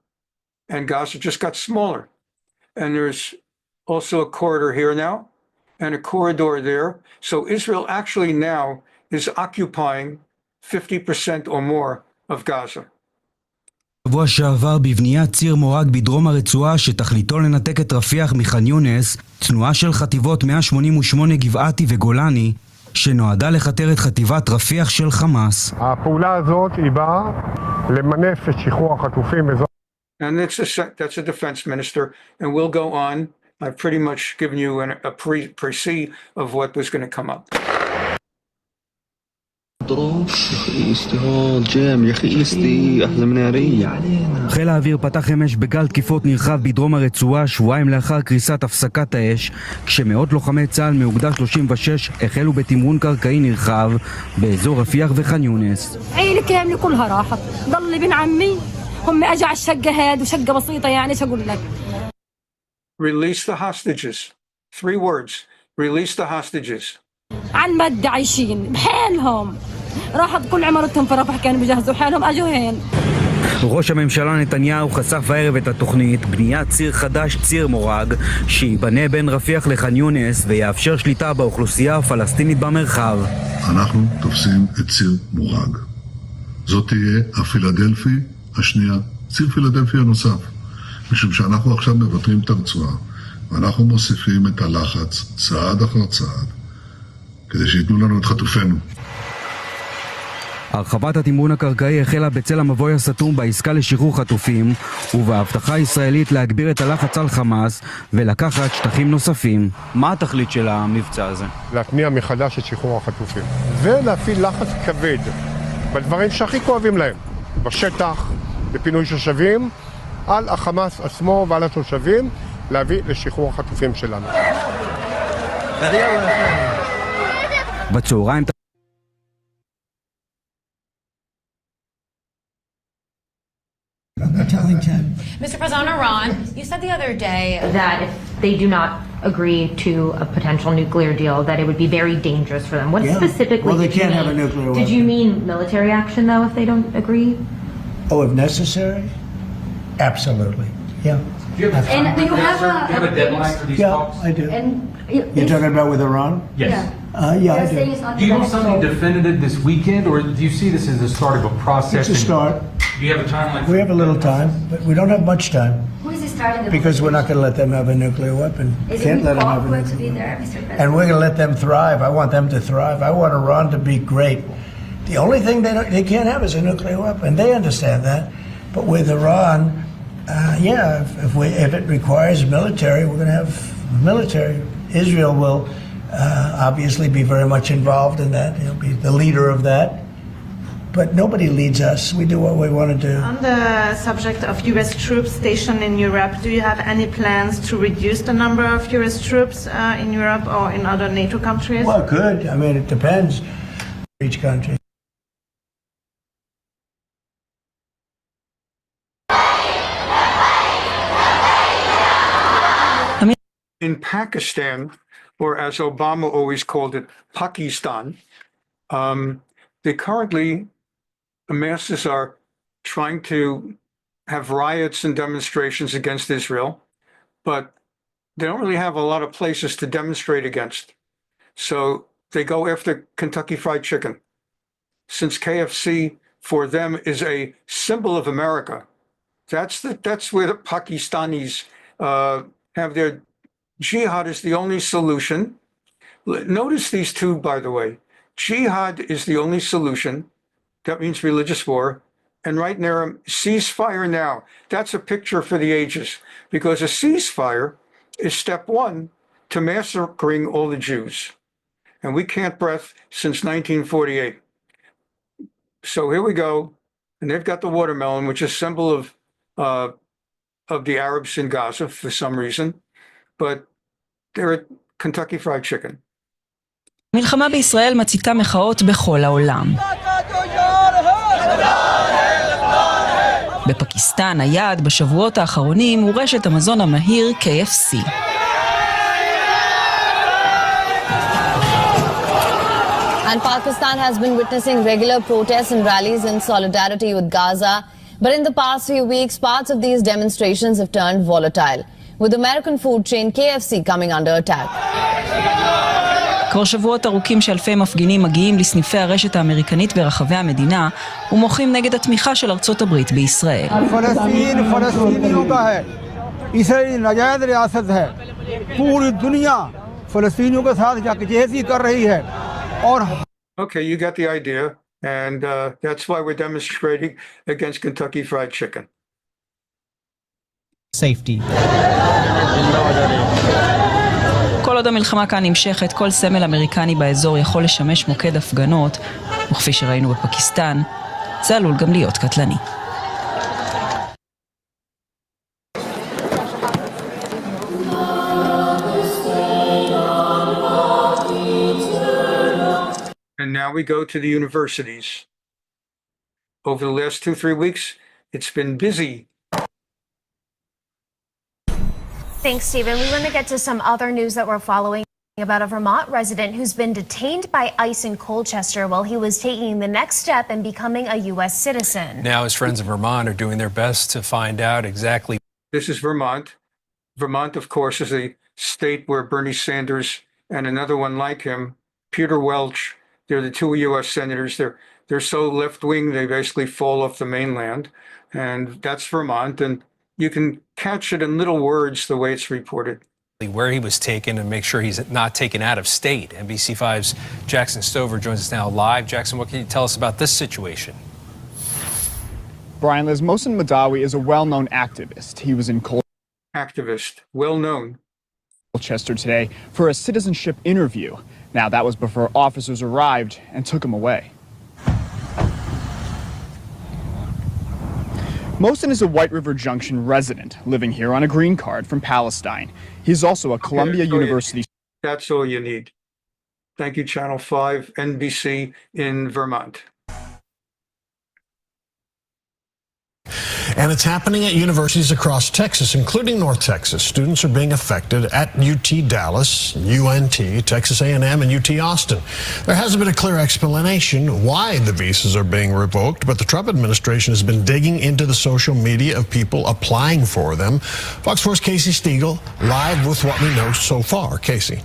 And Gaza just got smaller. And there's also a corridor here now and a corridor there. So Israel actually now is occupying 50% or more of Gaza. שבוע שעבר בבניית ציר מורג בדרום הרצועה שתכליתו לנתק את רפיח מח'אן יונס, תנועה של חטיבות 188 גבעתי וגולני שנועדה לחתר את חטיבת רפיח של חמאס. הפעולה הזאת היא באה למנף את שחרור החטופים. And that's a defense minister, and we'll go on. I've pretty much given you a précis of what was going to come up. חיל האוויר פתח אמש בגל תקיפות נרחב בדרום הרצועה שבועיים לאחר קריסת הפסקת האש, כשמאות לוחמי צה"ל מאוגדה 36 החלו בתמרון קרקעי נרחב באזור רפיח וח'אן יונס. عيني كامله كلها راحت ضل ابن عمي هم اجى الشقه هاد وشقه بسيطه يعني ايش اقول لك. Release the hostages. 3 words. Release the hostages. عن مد عايشين بحالهم. راحت كل عمارتهم في رفح كانوا بيجهزوا حالهم اجوا هين. ראש הממשלה נתניהו חשף הערב את התוכנית בניית ציר חדש, ציר מורג, שיבנה בין רפיח לח'אן יונס ויאפשר שליטה באוכלוסייה הפלסטינית במרחב. אנחנו תופסים את ציר מורג. זאת תהיה הפילדלפי השנייה, ציר פילדלפי הנוסף. משום שאנחנו עכשיו מבטרים את הרצועה, ואנחנו מוסיפים את הלחץ צעד אחר צעד, כדי שיתנו לנו את חטופינו. הרחבת התמרון הקרקעי החלה בצל המבוי הסתום בעסקה לשחרור חטופים ובהבטחה הישראלית להגביר את הלחץ על חמאס ולקחת שטחים נוספים. מה התכלית של המבצע הזה? להתניע מחדש את שחרור החטופים ולהפעיל לחץ כבד בדברים שהכי כואבים להם, בשטח, בפינוי תושבים, על החמאס עצמו ועל התושבים, להביא לשחרור החטופים שלנו. בצהריים Mr. President, on Iran, you said the other day that if they do not agree to a potential nuclear deal, that it would be very dangerous for them. What specifically well, they did you can't mean? have a nuclear weapon. Did you mean military action, though, if they don't agree? Oh, if necessary? Absolutely. Yeah. Do you have a deadline for these talks? Yeah, I do. You're talking about with Iran? Yes. Yeah, I do. Do you want something definitive this weekend, or do you see this as the start of a process? It's a start. Do you have a timeline? We have a little time, but we don't have much time. Who is he starting the Because we're not going to let them have a nuclear weapon. Can't let them have a nuclear to be weapon. there, Mr. President? And we're going to let them thrive. I want them to thrive. I want Iran to be great. The only thing they can't have is a nuclear weapon. They understand that. But with Iran, if it requires military, we're going to have military. Israel will obviously be very much involved in that. He'll be the leader of that. But nobody leads us. We do what we want to do. On the subject of U.S. troops stationed in Europe, do you have any plans to reduce the number of U.S. troops in Europe or in other NATO countries? Well, good. I mean, it depends on each country. In Pakistan, or as Obama always called it, Pakistan, the masses are trying to have riots and demonstrations against Israel, but they don't really have a lot of places to demonstrate against. So they go after Kentucky Fried Chicken. Since KFC for them is a symbol of America, that's where the Pakistanis have their jihad is the only solution. Notice these two, by the way. Jihad is the only solution. That means religious war. And right now, ceasefire now. That's a picture for the ages. Because a ceasefire is step one to massacring all the Jews. And we can't breath since 1948. So here we go. And they've got the watermelon, which is a symbol of the Arabs in Gaza for some reason. But they're at Kentucky Fried Chicken. מלחמה בישראל מציתה מחאות בכל העולם. בפקיסטן היעד בשבועות האחרונים הוא רשת המזון המהיר KFC. And Pakistan has been witnessing regular protests and rallies in solidarity with Gaza. But in the past few weeks, parts of these demonstrations have turned volatile, with American food chain KFC coming under attack. כבר שבועות ארוכים שאלפי מפגינים מגיעים לסניפי הרשת האמריקנית ברחבי המדינה ומוחים נגד התמיכה של ארצות הברית בישראל. פלסטין פלסטיניयों का है Israel नाजायज रियासत है पूरी दुनिया फलस्तीनियों के साथ यकजहती कर रही है और Okay, you get the idea, and that's why we're demonstrating against Kentucky Fried Chicken. Safety. כל עוד המלחמה כאן נמשכת, כל סמל אמריקני באזור יכול לשמש מוקד הפגנות, וכפי שראינו בפקיסטן, זה עלול גם להיות קטלני. And now we go to the universities. Over the last 2-3 weeks, it's been busy. Thanks, Stephen. We want to get to some other news that we're following about a Vermont resident who's been detained by ICE in Colchester while he was taking the next step in becoming a U.S. citizen. Now his friends in Vermont are doing their best to find out exactly. This is Vermont. Vermont, of course, is a state where Bernie Sanders and another one like him, Peter Welch, they're the two U.S. senators. They're so left-wing, they basically fall off the mainland. And that's Vermont. And you can catch it in little words the way it's reported. where he was taken and make sure he's not taken out of state. NBC5's Jackson Stover joins us now live. Jackson, what can you tell us about this situation? Brian, Liz, Mohsen Madawi is a well-known activist. He was in well-known. Colchester today for a citizenship interview. Now, that was before officers arrived and took him away. Mohsen is a White River Junction resident living here on a green card from Palestine. He's also a Columbia University. That's all you need. Thank you, Channel 5, NBC in Vermont. And it's happening at universities across Texas, including North Texas. Students are being affected at UT Dallas, UNT, Texas A&M, and UT Austin. There hasn't been a clear explanation why the visas are being revoked, but the Trump administration has been digging into the social media of people applying for them. Fox 4's Casey Stiegel, live with what we know so far. Casey.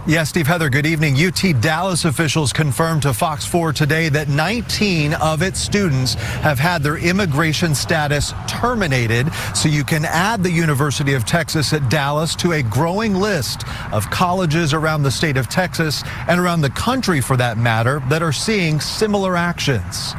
Yes, Steve, Heather, good evening. UT Dallas officials confirmed to Fox 4 today that 19 of its students have had their immigration status terminated. So you can add the University of Texas at Dallas to a growing list of colleges around the state of Texas and around the country, for that matter, that are seeing similar actions.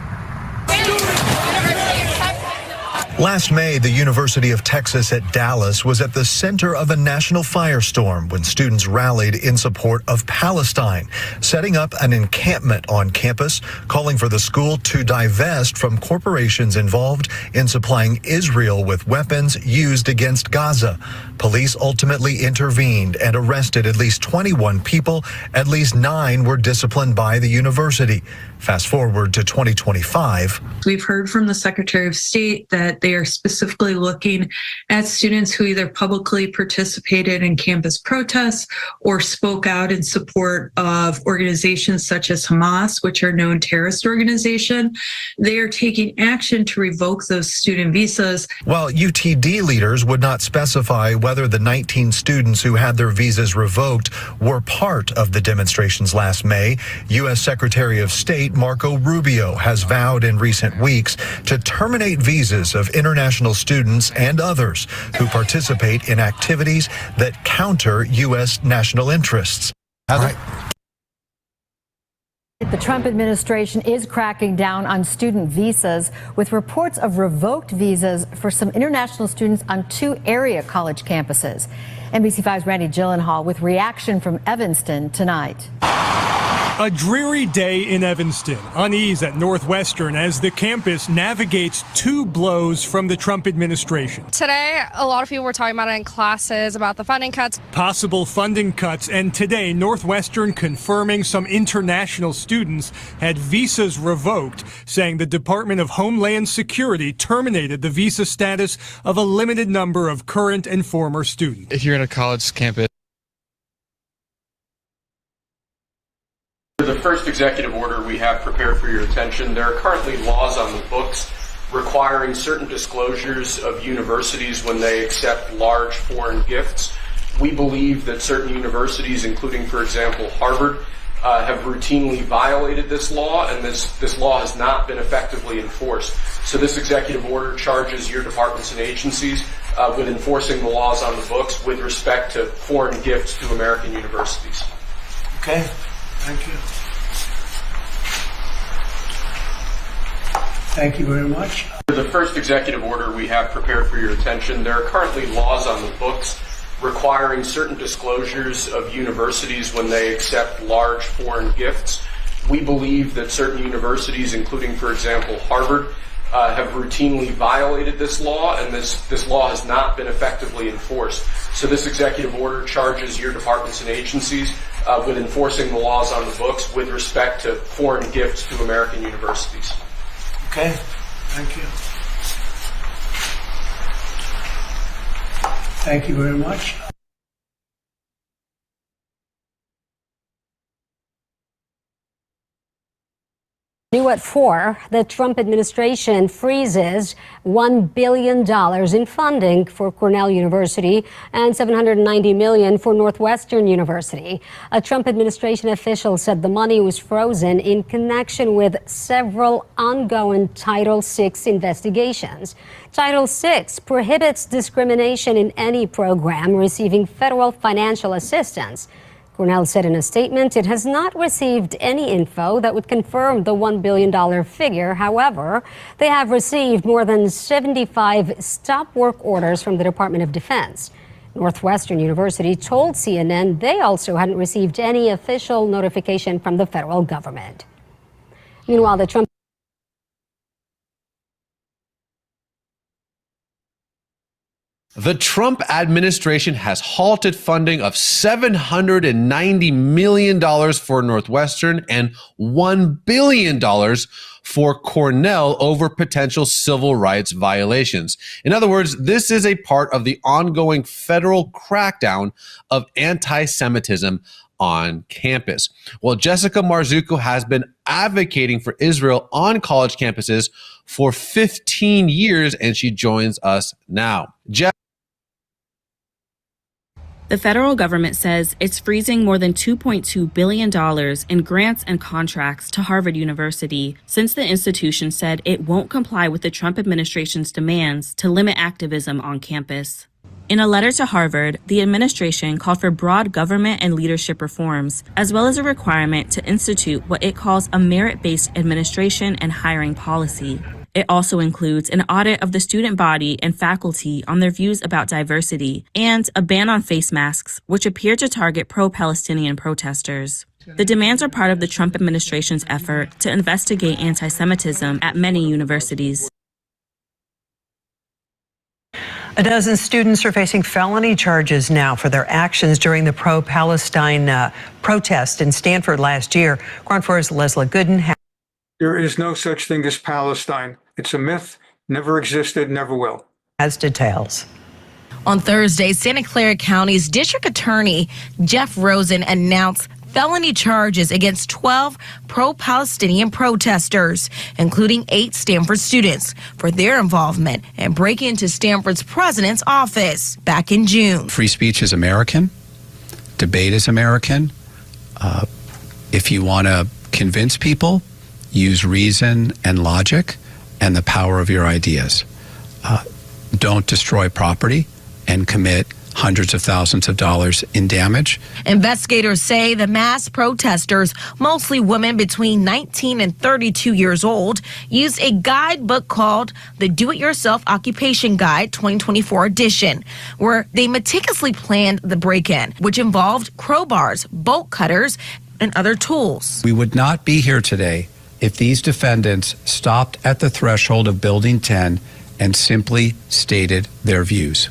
Last May, the University of Texas at Dallas was at the center of a national firestorm when students rallied in support of Palestine, setting up an encampment on campus, calling for the school to divest from corporations involved in supplying Israel with weapons used against Gaza. Police ultimately intervened and arrested at least 21 people. At least 9 were disciplined by the university. Fast forward to 2025. We've heard from the Secretary of State that they are specifically looking at students who either publicly participated in campus protests or spoke out in support of organizations such as Hamas, which are known terrorist organization. They are taking action to revoke those student visas. While UTD leaders would not specify whether the 19 students who had their visas revoked were part of the demonstrations last May, U.S. Secretary of State Marco Rubio has vowed in recent weeks to terminate visas of international students and others who participate in activities that counter U.S. national interests. The Trump administration is cracking down on student visas, with reports of revoked visas for some international students on 2 area college campuses. NBC5's Randy Gyllenhaal with reaction from Evanston tonight. A dreary day in Evanston, unease at Northwestern as the campus navigates 2 blows from the Trump administration. Today, a lot of people were talking about it in classes, about the funding cuts. Possible funding cuts, and today, Northwestern confirming some international students had visas revoked, saying the Department of Homeland Security terminated the visa status of a limited number of current and former students. If you're in a college campus, The first executive order we have prepared for your attention, there are currently laws on the books requiring certain disclosures of universities when they accept large foreign gifts. We believe that certain universities, including, for example, Harvard, have routinely violated this law, and this law has not been effectively enforced. So this executive order charges your departments and agencies with enforcing the laws on the books with respect to foreign gifts to American universities. Okay. Thank you. Thank you very much. The first executive order we have prepared for your attention, there are currently laws on the books requiring certain disclosures of universities when they accept large foreign gifts. We believe that certain universities, including, for example, Harvard, have routinely violated this law, and this law has not been effectively enforced. So this executive order charges your departments and agencies with enforcing the laws on the books with respect to foreign gifts to American universities. Okay. Thank you. Thank you very much. New at 4, the Trump administration freezes $1 billion in funding for Cornell University and $790 million for Northwestern University. A Trump administration official said the money was frozen in connection with several ongoing Title VI investigations. Title VI prohibits discrimination in any program receiving federal financial assistance. Cornell said in a statement it has not received any info that would confirm the $1 billion figure. However, they have received more than 75 stop work orders from the Department of Defense. Northwestern University told CNN they also hadn't received any official notification from the federal government. Meanwhile, The Trump administration has halted funding of $790 million for Northwestern and $1 billion for Cornell over potential civil rights violations. In other words, this is a part of the ongoing federal crackdown of anti-Semitism on campus. Well, Jessica Marzuko has been advocating for Israel on college campuses for 15 years, and she joins us now. The federal government says it's freezing more than $2.2 billion in grants and contracts to Harvard University since the institution said it won't comply with the Trump administration's demands to limit activism on campus. In a letter to Harvard, the administration called for broad government and leadership reforms, as well as a requirement to institute what it calls a merit-based administration and hiring policy. It also includes an audit of the student body and faculty on their views about diversity and a ban on face masks, which appear to target pro-Palestinian protesters. The demands are part of the Trump administration's effort to investigate anti-Semitism at many universities. A dozen students are facing felony charges now for their actions during the pro-Palestine protest in Stanford last year. KRON 4's Leslie Gooden. There is no such thing as Palestine. It's a myth, never existed, never will. Has details. On Thursday, Santa Clara County's District Attorney Jeff Rosen announced felony charges against 12 pro-Palestinian protesters, including 8 Stanford students, for their involvement in breaking into Stanford's president's office back in June. Free speech is American. Debate is American. If you want to convince people, use reason and logic and the power of your ideas. Don't destroy property and commit hundreds of thousands of dollars in damage. Investigators say the mass protesters, mostly women between 19 and 32 years old, used a guidebook called the Do-It-Yourself Occupation Guide 2024 edition, where they meticulously planned the break-in, which involved crowbars, bolt cutters, and other tools. We would not be here today if these defendants stopped at the threshold of Building 10 and simply stated their views.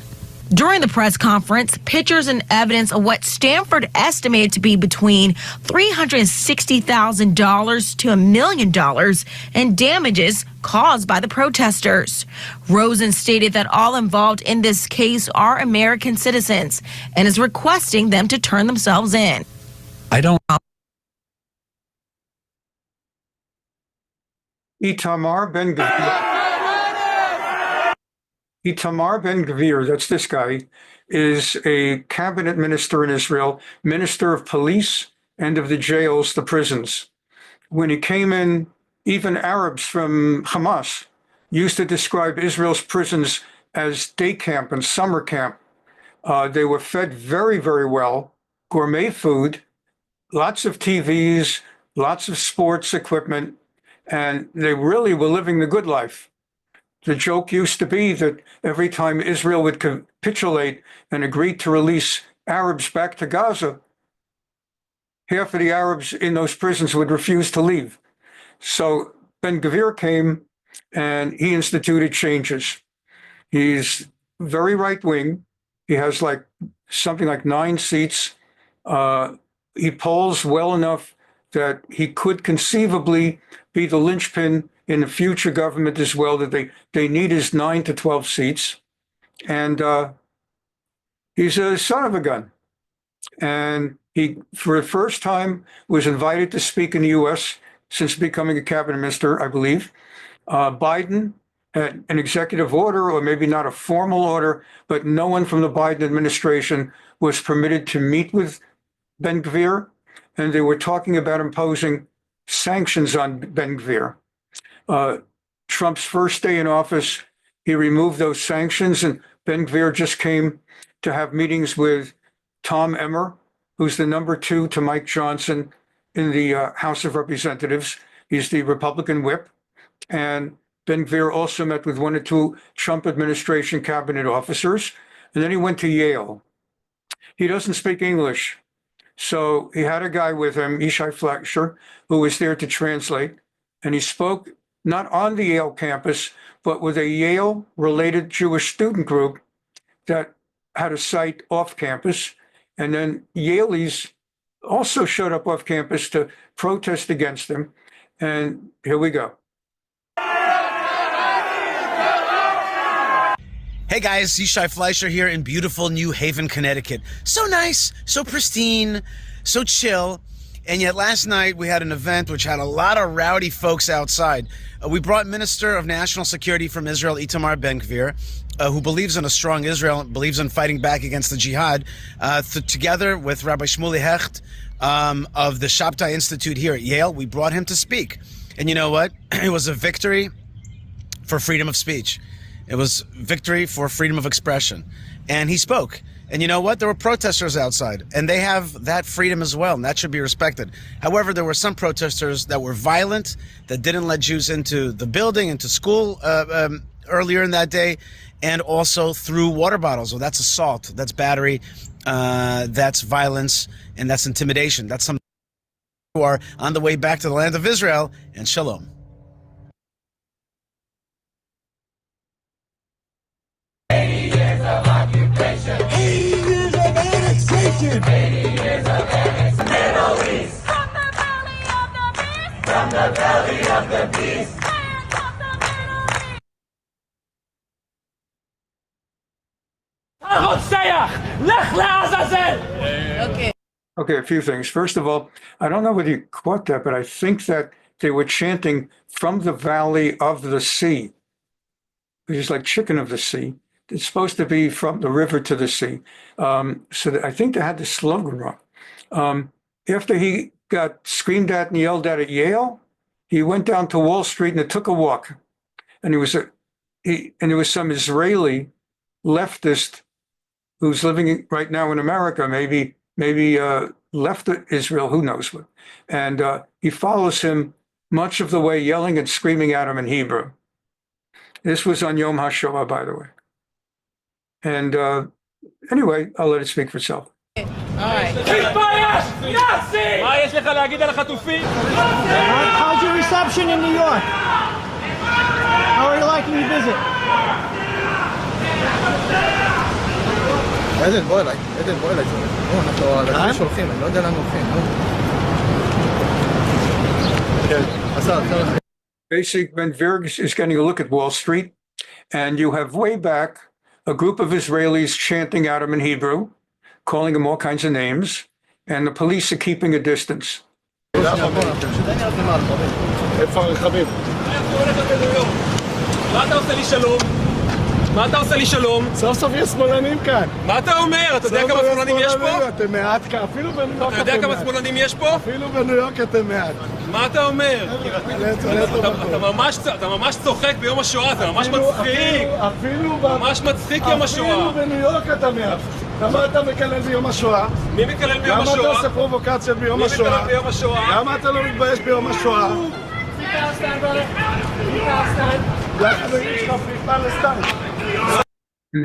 During the press conference, pictures and evidence of what Stanford estimated to be between $360,000 to $1 million in damages caused by the protesters. Rosen stated that all involved in this case are American citizens and is requesting them to turn themselves in. Itamar Ben-Gvir, that's this guy, is a cabinet minister in Israel, minister of police and of the jails, the prisons. When he came in, even Arabs from Hamas used to describe Israel's prisons as day camp and summer camp. They were fed very, very well, gourmet food, lots of TVs, lots of sports equipment, and they really were living the good life. The joke used to be that every time Israel would capitulate and agree to release Arabs back to Gaza, half of the Arabs in those prisons would refuse to leave. So Ben-Gvir came and he instituted changes. He's very right-wing. He has something like 9 seats. He polls well enough that he could conceivably be the linchpin in the future government as well, that they need his 9 to 12 seats. And he's a son of a gun. And he, for the first time, was invited to speak in the U.S. since becoming a cabinet minister, I believe. Biden had an executive order, or maybe not a formal order, but no one from the Biden administration was permitted to meet with Ben-Gvir, and they were talking about imposing sanctions on Ben-Gvir. Trump's first day in office, he removed those sanctions, and Ben-Gvir just came to have meetings with Tom Emmer, who's the number 2 to Mike Johnson in the House of Representatives. He's the Republican whip. And Ben-Gvir also met with 1 or 2 Trump administration cabinet officers. And then he went to Yale. He doesn't speak English. So he had a guy with him, Yishai Fischer, who was there to translate. And he spoke not on the Yale campus, but with a Yale-related Jewish student group that had a site off campus. And then Yaleys also showed up off campus to protest against him. And here we go. Hey guys, Yishai Fleischer here in beautiful New Haven, Connecticut. So nice, so pristine, so chill. And yet last night we had an event which had a lot of rowdy folks outside. We brought Minister of National Security from Israel, Itamar Ben-Gvir, who believes in a strong Israel, believes in fighting back against the jihad, together with Rabbi Shmuley Hecht of the Shabtai Institute here at Yale. We brought him to speak. And you know what? It was a victory for freedom of speech. It was victory for freedom of expression. And he spoke. And you know what? There were protesters outside, and they have that freedom as well, and that should be respected. However, there were some protesters that were violent, that didn't let Jews into the building, into school earlier in that day, and also threw water bottles. Well, that's assault, that's battery, that's violence, and that's intimidation. That's something who are on the way back to the land of Israel, and shalom. 80 years of occupation. 80 years of annexation. 80 years of annexation. Middle East. From the belly of the beast. Okay, a few things. First of all, I don't know whether you caught that, but I think that they were chanting from the valley of the sea, which is like chicken of the sea. It's supposed to be from the river to the sea. So I think they had the slogan wrong. After he got screamed at and yelled at Yale, he went down to Wall Street and took a walk. And there was some Israeli leftist who's living right now in America, maybe left Israel, who knows what. And he follows him much of the way, yelling and screaming at him in Hebrew. This was on Yom HaShoah, by the way. And anyway, I'll let it speak for itself. All right. How's your reception in New York? How are you liking your visit? איזה בוא אליי, אנחנו הולכים, אני לא יודע למה הולכים. Basically, Ben-Gvir is getting a look at Wall Street, and you have way back a group of Israelis chanting at him in Hebrew, calling him all kinds of names, and the police are keeping a distance. מה אתה עושה לי שלום? סוף סוף יש שמאלנים כאן. מה אתה אומר? אתה יודע כמה שמאלנים יש פה? אתם מעט כאן, אפילו בניו יורק אתה יודע כמה שמאלנים יש פה? אפילו בניו יורק אתם מעט. מה אתה אומר? אתה ממש צוחק ביום השואה, זה ממש מצחיק. ממש מצחיק יום השואה. אפילו בניו יורק אתה מעט. למה אתה מקלל ביום השואה? מי מקלל ביום השואה? למה אתה עושה פרובוקציה ביום השואה? מי מקלל ביום השואה? למה אתה לא מתבייש ביום השואה?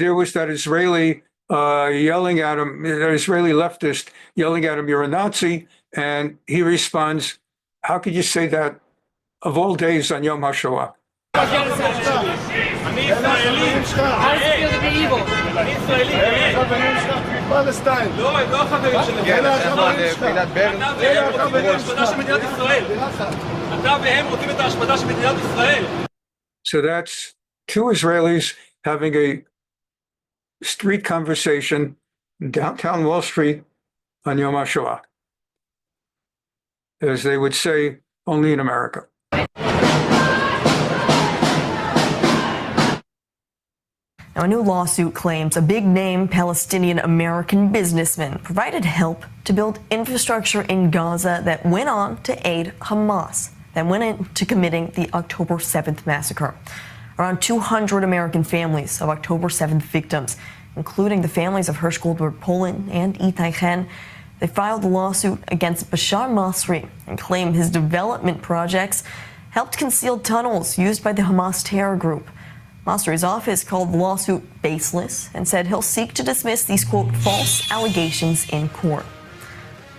There was that Israeli yelling at him, that Israeli leftist yelling at him, "You're a Nazi," and he responds, "How could you say that of all days on Yom HaShoah?" So that's two Israelis having a street conversation in downtown Wall Street on Yom HaShoah. As they would say, only in America. Now, a new lawsuit claims a big-name Palestinian-American businessman provided help to build infrastructure in Gaza that went on to aid Hamas, that went into committing the October 7th massacre. Around 200 American families of October 7th victims, including the families of Hersh Goldberg Polin and Itai Chen, they filed a lawsuit against Bashar Masri and claim his development projects helped conceal tunnels used by the Hamas terror group. Masri's office called the lawsuit baseless and said he'll seek to dismiss these, quote, false allegations in court.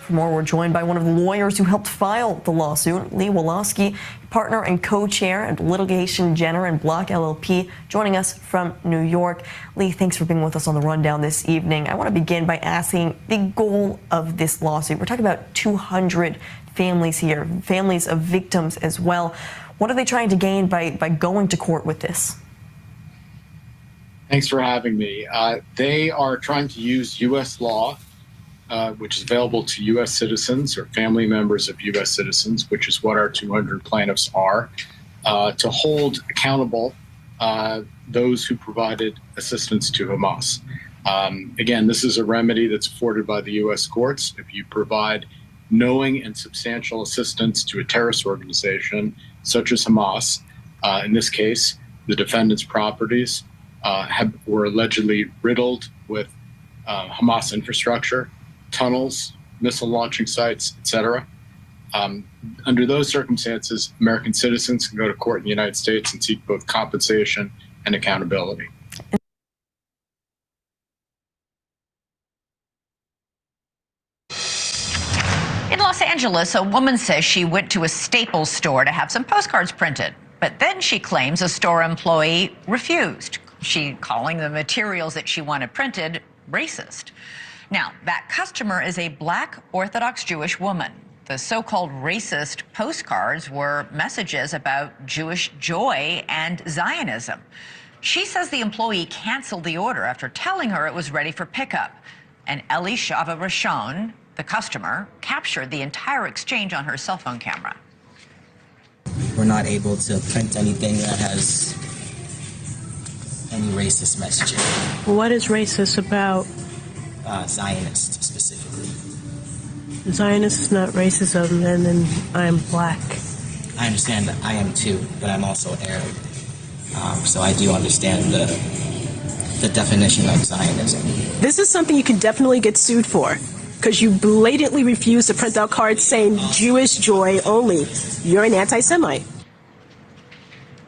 For more, we're joined by one of the lawyers who helped file the lawsuit, Lee Wolosky, partner and co-chair at Litigation Jenner and Block LLP, joining us from New York. Lee, thanks for being with us on the rundown this evening. I want to begin by asking the goal of this lawsuit. We're talking about 200 families here, families of victims as well. What are they trying to gain by going to court with this? Thanks for having me. They are trying to use U.S. law, which is available to U.S. citizens or family members of U.S. citizens, which is what our 200 plaintiffs are, to hold accountable those who provided assistance to Hamas. Again, this is a remedy that's afforded by the U.S. courts. If you provide knowing and substantial assistance to a terrorist organization such as Hamas, in this case, the defendant's properties were allegedly riddled with Hamas infrastructure, tunnels, missile launching sites, etc. Under those circumstances, American citizens can go to court in the United States and seek both compensation and accountability. In Los Angeles, a woman says she went to a Staples store to have some postcards printed, but then she claims a store employee refused. She calling the materials that she wanted printed racist. Now, that customer is a Black Orthodox Jewish woman. The so-called racist postcards were messages about Jewish joy and Zionism. She says the employee canceled the order after telling her it was ready for pickup. And Eli Shava Rashon, the customer, captured the entire exchange on her cell phone camera. We're not able to print anything that has any racist messaging. What is racist about? Zionist, specifically. Zionist is not racism, and then I'm Black. I understand that I am too, but I'm also Arab. So I do understand the definition of Zionism. This is something you can definitely get sued for, because you blatantly refuse to print out cards saying Jewish joy only. You're an anti-Semite.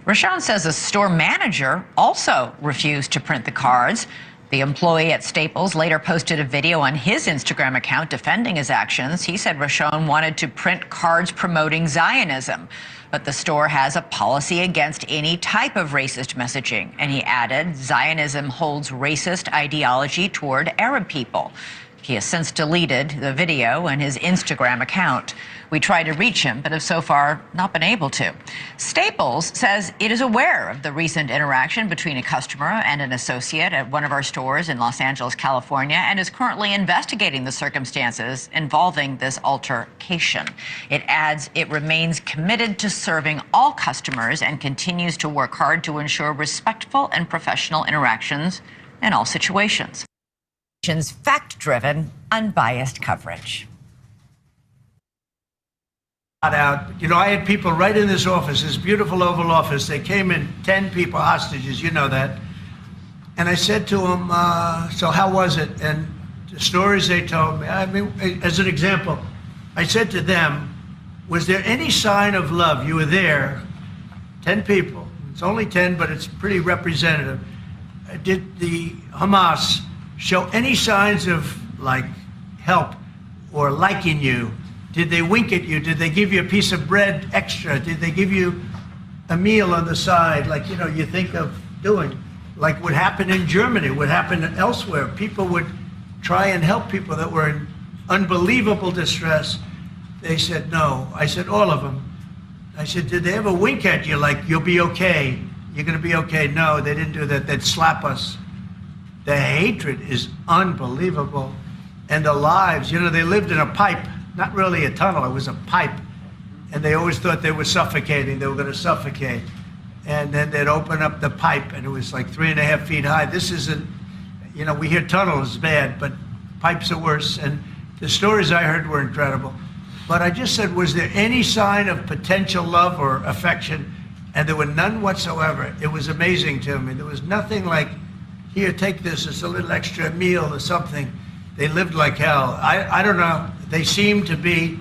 Rashawn says a store manager also refused to print the cards. The employee at Staples later posted a video on his Instagram account defending his actions. He said Rashawn wanted to print cards promoting Zionism, but the store has a policy against any type of racist messaging. And he added, Zionism holds racist ideology toward Arab people. He has since deleted the video and his Instagram account. We tried to reach him, but have so far not been able to. Staples says it is aware of the recent interaction between a customer and an associate at one of our stores in Los Angeles, California, and is currently investigating the circumstances involving this altercation. It adds it remains committed to serving all customers and continues to work hard to ensure respectful and professional interactions in all situations. Fact-driven, unbiased coverage. Out. You know, I had people right in this office, this beautiful Oval Office. They came in, 10 people, hostages, you know that. And I said to them, so how was it? And the stories they told me, I mean, as an example, I said to them, was there any sign of love? You were there, 10 people. It's only 10, but it's pretty representative. Did the Hamas show any signs of, like, help or liking you? Did they wink at you? Did they give you a piece of bread extra? Did they give you a meal on the side, like, you know, you think of doing? Like what happened in Germany, what happened elsewhere. People would try and help people that were in unbelievable distress. They said no. I said, all of them. I said, did they ever wink at you like, you'll be okay? You're going to be okay? No, they didn't do that. They'd slap us. The hatred is unbelievable. And the lives, you know, they lived in a pipe. Not really a tunnel, it was a pipe. and they always thought they were suffocating. They were going to suffocate. And then they'd open up the pipe, and it was like 3.5 feet high. This isn't, you know, we hear tunnels bad, but pipes are worse. And the stories I heard were incredible. But I just said, was there any sign of potential love or affection? And there were none whatsoever. It was amazing to me. There was nothing like, here, take this, it's a little extra meal or something. They lived like hell. I don't know. They seemed to be,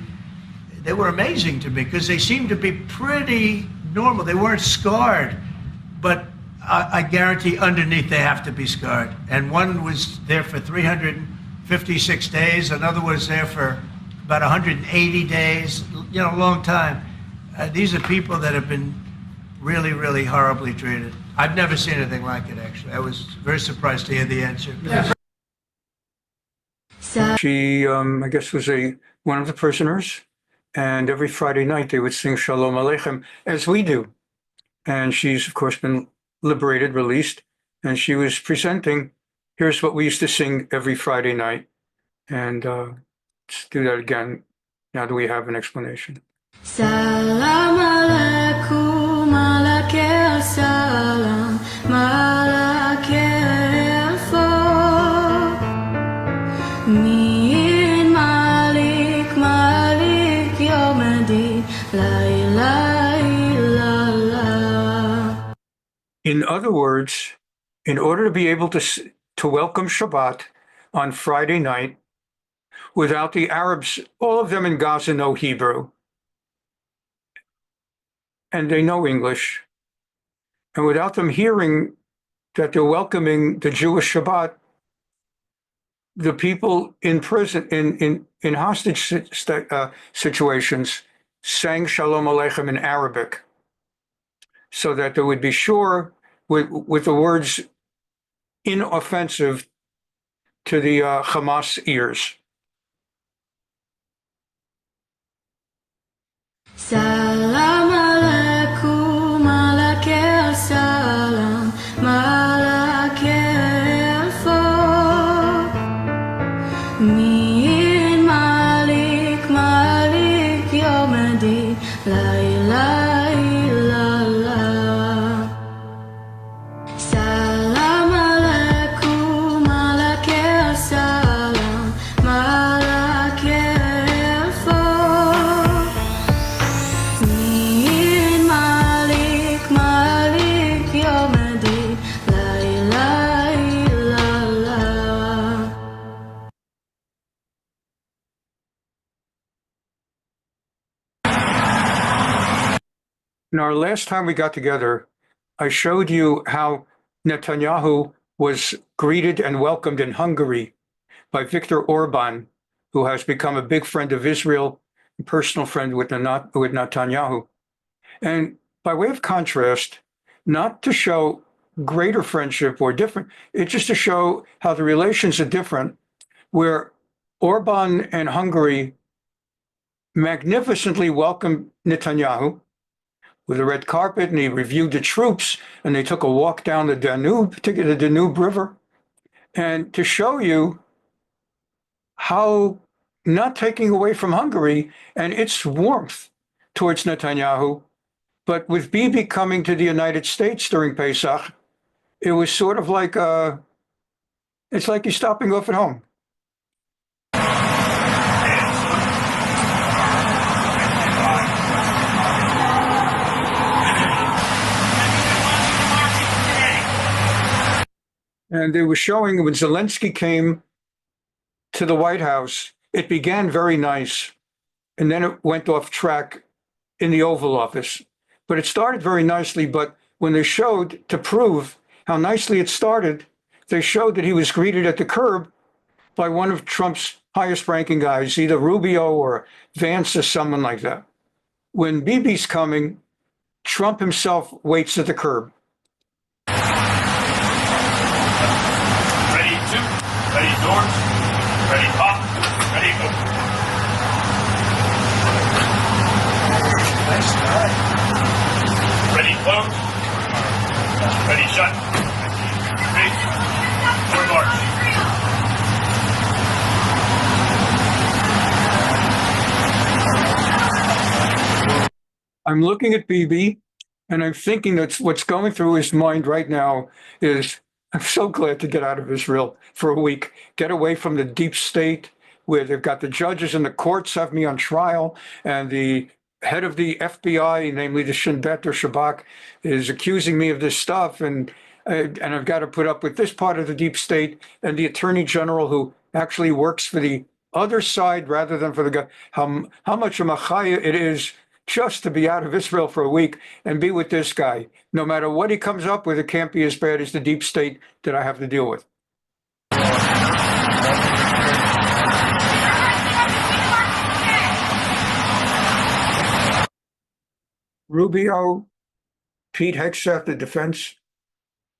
they were amazing to me because they seemed to be pretty normal. They weren't scarred, but I guarantee underneath they have to be scarred. And one was there for 356 days. Another was there for about 180 days, you know, a long time. These are people that have been really, really horribly treated. I've never seen anything like it, actually. I was very surprised to hear the answer. Yeah. She, I guess, was one of the prisoners. And every Friday night they would sing Shalom Aleichem, as we do. And she's, of course, been liberated, released. And she was presenting, here's what we used to sing every Friday night. And let's do that again. Now do we have an explanation? Salam alaikum, alaikum salam, malaikum for min malik, malik yomadi, la ilaha illallah. In other words, in order to be able to welcome Shabbat on Friday night, without the Arabs, all of them in Gaza know Hebrew, and they know English. And without them hearing that they're welcoming the Jewish Shabbat, the people in prison, in hostage situations, sang Shalom Aleichem in Arabic, so that they would be sure, with the words inoffensive to the Hamas ears. Salam alaikum, alaikum salam, malaikum for min malik, malik yomadi, la ilaha illallah. Salam alaikum, alaikum salam, malaikum for min malik, malik yomadi, la ilaha illallah. In our last time we got together, I showed you how Netanyahu was greeted and welcomed in Hungary by Viktor Orban, who has become a big friend of Israel, a personal friend with Netanyahu. And by way of contrast, not to show greater friendship or different, it's just to show how the relations are different, where Orban and Hungary magnificently welcomed Netanyahu with a red carpet, and he reviewed the troops, and they took a walk down the Danube, particularly the Danube River, and to show you how, not taking away from Hungary and its warmth towards Netanyahu, but with Bibi coming to the United States during Pesach, it was sort of like, it's like you're stopping off at home. And they were showing when Zelensky came to the White House, it began very nice, and then it went off track in the Oval Office. But it started very nicely, but when they showed, to prove how nicely it started, they showed that he was greeted at the curb by one of Trump's highest ranking guys, either Rubio or Vance or someone like that. When Bibi's coming, Trump himself waits at the curb. Ready doors, ready pop, ready go. Nice try. Ready close, ready shut. 3, 4 march. I'm looking at Bibi, and I'm thinking that's what's going through his mind right now is, I'm so glad to get out of Israel for a week, get away from the deep state where they've got the judges and the courts have me on trial, and the head of the FBI, namely the Shin Bet or Shabak, is accusing me of this stuff, and I've got to put up with this part of the deep state, and the attorney general who actually works for the other side rather than for the guy. How much of a chaya it is just to be out of Israel for a week and be with this guy. No matter what he comes up with, it can't be as bad as the deep state that I have to deal with. Rubio, Pete Hegseth, the defense.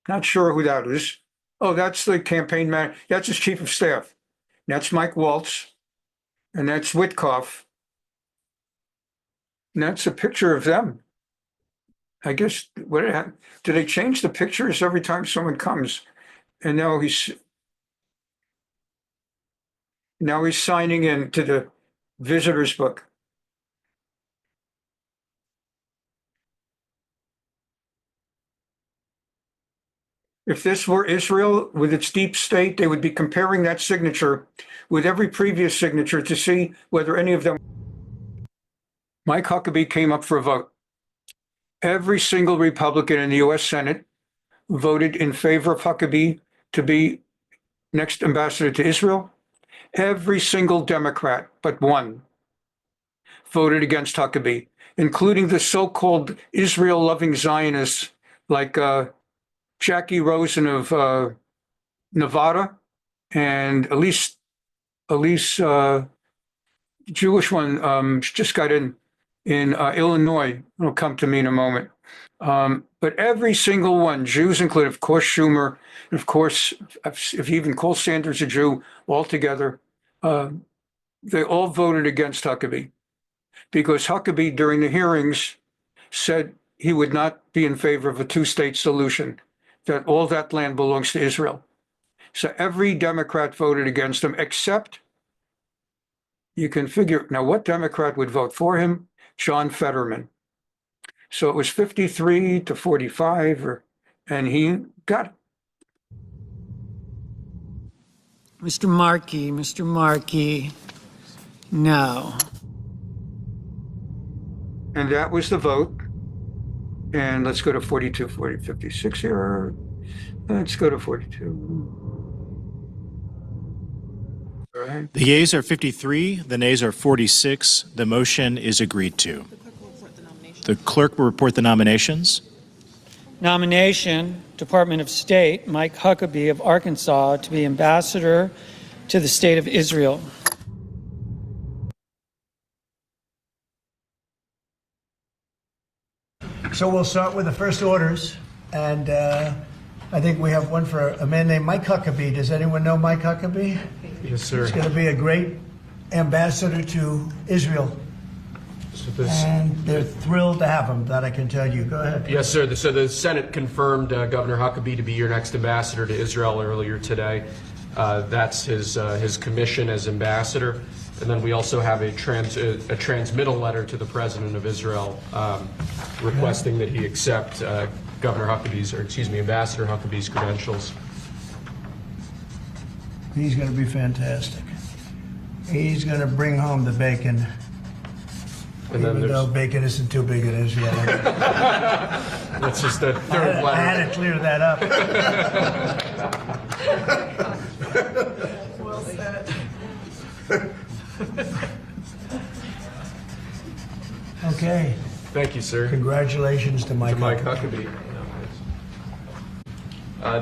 Not sure who that is. Oh, that's the campaign man. That's his chief of staff. That's Mike Waltz. And that's Witkoff. And that's a picture of them. I guess, do they change the pictures every time someone comes? And now he's signing in to the visitor's book. If this were Israel with its deep state, they would be comparing that signature with every previous signature to see whether any of them. Mike Huckabee came up for a vote. Every single Republican in the U.S. Senate voted in favor of Huckabee to be next ambassador to Israel. Every single Democrat but one voted against Huckabee, including the so-called Israel-loving Zionists like Jackie Rosen of Nevada, and Elise, Jewish one, just got in Illinois. It'll come to me in a moment. But every single one, Jews included, of course, Schumer, and of course, if he even calls Sanders a Jew altogether, they all voted against Huckabee because Huckabee, during the hearings, said he would not be in favor of a two-state solution, that all that land belongs to Israel. So every Democrat voted against him, except you can figure, now what Democrat would vote for him? John Fetterman. So it was 53 to 45, and he got it. Mr. Markey, no. And that was the vote. And let's go to 42, 40, 56 here. Let's go to 42. All right. The yeas are 53, the nays are 46. The motion is agreed to. The clerk will report the nominations. Nomination, Department of State, Mike Huckabee of Arkansas to be ambassador to the State of Israel. So we'll start with the first orders, and I think we have one for a man named Mike Huckabee. Does anyone know Mike Huckabee? Yes, sir. He's going to be a great ambassador to Israel. And they're thrilled to have him, that I can tell you. Go ahead. Yes, sir. So the Senate confirmed Governor Huckabee to be your next ambassador to Israel earlier today. That's his commission as ambassador. And then we also have a transmittal letter to the President of Israel requesting that he accept Ambassador Huckabee's credentials. He's going to be fantastic. He's going to bring home the bacon. And then even though bacon isn't too big in Israel. That's just the third letter. I had to clear that up. Well said. Okay. Thank you, sir. Congratulations to Mike Huckabee.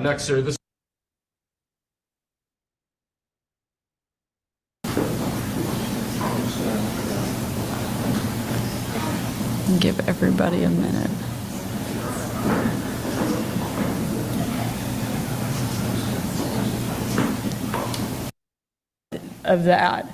Next, sir. This. Give everybody a minute. Of that,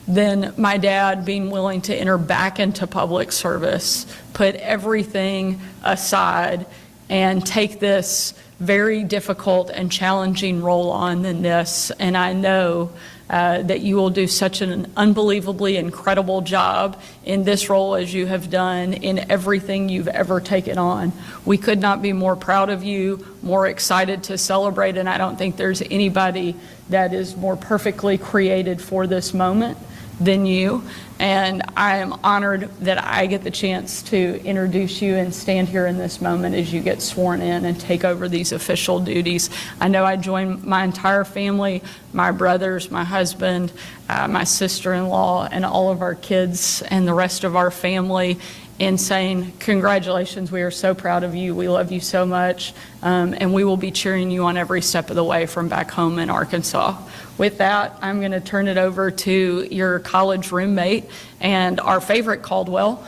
then my dad being willing to enter back into public service, put everything aside and take this very difficult and challenging role on than this. And I know that you will do such an unbelievably incredible job in this role as you have done in everything you've ever taken on. We could not be more proud of you, more excited to celebrate, and I don't think there's anybody that is more perfectly created for this moment than you. And I am honored that I get the chance to introduce you and stand here in this moment as you get sworn in and take over these official duties. I know I join my entire family, my brothers, my husband, my sister-in-law, and all of our kids and the rest of our family in saying, congratulations, we are so proud of you, we love you so much, and we will be cheering you on every step of the way from back home in Arkansas. With that, I'm going to turn it over to your college roommate and our favorite Caldwell,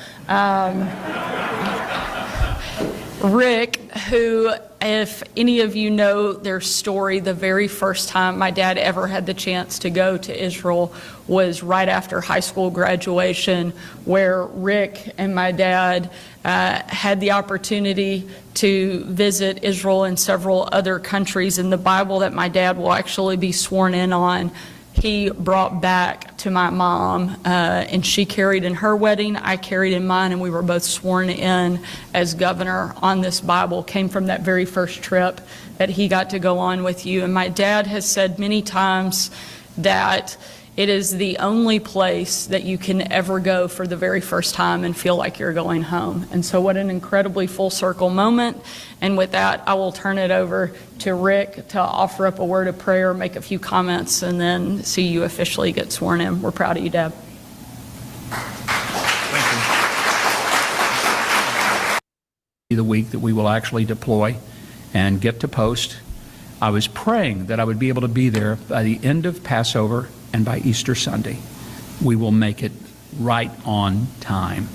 Rick, who, if any of you know their story, the very first time my dad ever had the chance to go to Israel was right after high school graduation, where Rick and my dad had the opportunity to visit Israel and several other countries. And the Bible that my dad will actually be sworn in on, he brought back to my mom, and she carried in her wedding, I carried in mine, and we were both sworn in as governor on this Bible. Came from that very first trip that he got to go on with you. And my dad has said many times that it is the only place that you can ever go for the very first time and feel like you're going home. And so what an incredibly full circle moment. And with that, I will turn it over to Rick to offer up a word of prayer, make a few comments, and then see you officially get sworn in. We're proud of you, Dad. The week that we will actually deploy and get to post. I was praying that I would be able to be there by the end of Passover and by Easter Sunday. We will make it right on time,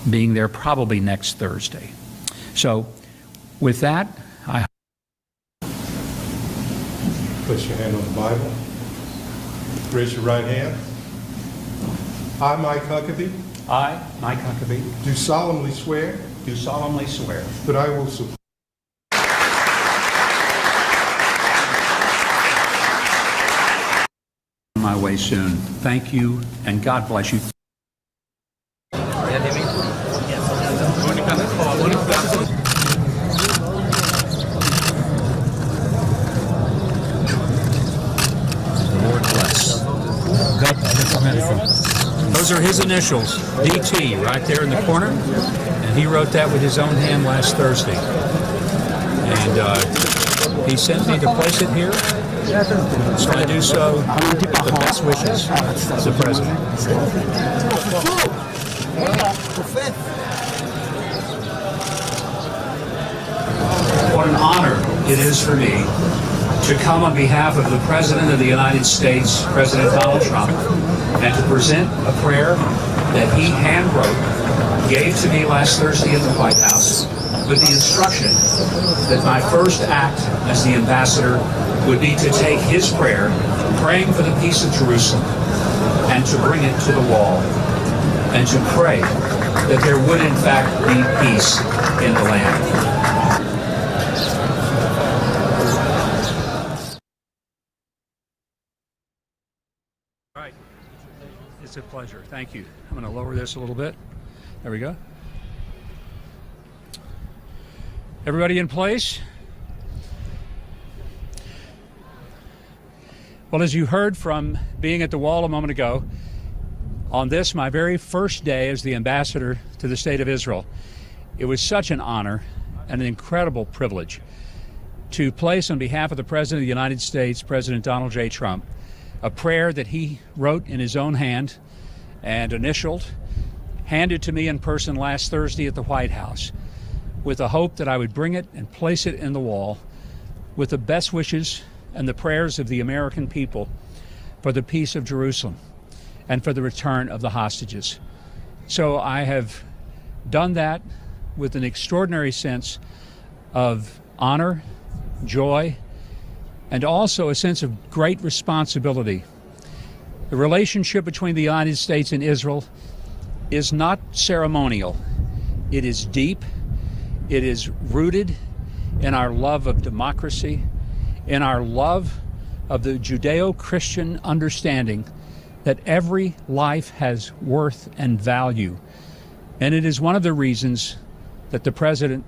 being there probably next Thursday. So with that, I place your hand on the Bible. Raise your right hand. I, Mike Huckabee. I, Mike Huckabee. Do solemnly swear. Do solemnly swear. That I will support. My way soon. Thank you, and God bless you. Lord bless. Those are his initials, DT, right there in the corner, and he wrote that with his own hand last Thursday. And he sent me to place it here. So I do so with the best wishes of the President. What an honor it is for me to come on behalf of the President of the United States, President Donald Trump, and to present a prayer that he handwrote, gave to me last Thursday at the White House, with the instruction that my first act as the ambassador would be to take his prayer, praying for the peace of Jerusalem, and to bring it to the wall, and to pray that there would in fact be peace in the land. All right, it's a pleasure. Thank you. I'm going to lower this a little bit. There we go. Everybody in place? Well, as you heard from being at the wall a moment ago, on this, my very first day as the ambassador to the State of Israel, it was such an honor and an incredible privilege to place on behalf of the President of the United States, President Donald J. Trump, a prayer that he wrote in his own hand and initialed, handed to me in person last Thursday at the White House, with the hope that I would bring it and place it in the wall with the best wishes and the prayers of the American people for the peace of Jerusalem and for the return of the hostages. So I have done that with an extraordinary sense of honor, joy, and also a sense of great responsibility. The relationship between the United States and Israel is not ceremonial. It is deep. It is rooted in our love of democracy, in our love of the Judeo-Christian understanding that every life has worth and value. And it is one of the reasons that the President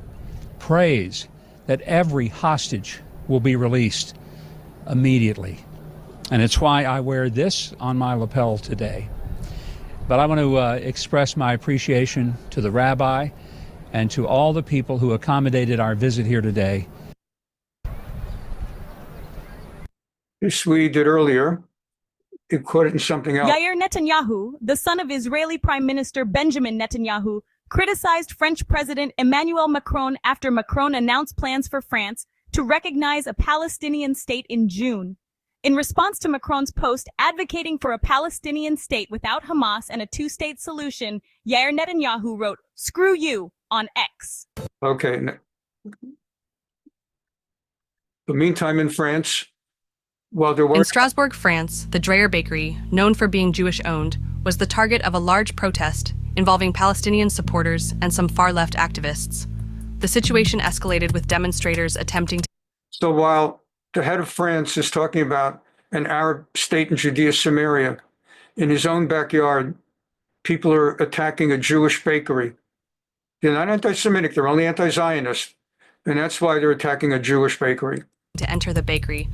prays that every hostage will be released immediately. And it's why I wear this on my lapel today. But I want to express my appreciation to the rabbi and to all the people who accommodated our visit here today. This we did earlier. It quoted in something else. Yair Netanyahu, the son of Israeli Prime Minister Benjamin Netanyahu, criticized French President Emmanuel Macron after Macron announced plans for France to recognize a Palestinian state in June. In response to Macron's post advocating for a Palestinian state without Hamas and a two-state solution, Yair Netanyahu wrote, "Screw you," on X. Okay. But meantime, in France, while there were... In Strasbourg, France, the Dreyer Bakery, known for being Jewish-owned, was the target of a large protest involving Palestinian supporters and some far-left activists. The situation escalated with demonstrators attempting to... So while the head of France is talking about an Arab state in Judea, Samaria, in his own backyard, people are attacking a Jewish bakery. They're not anti-Semitic, they're only anti-Zionist. And that's why they're attacking a Jewish bakery. to enter the bakery,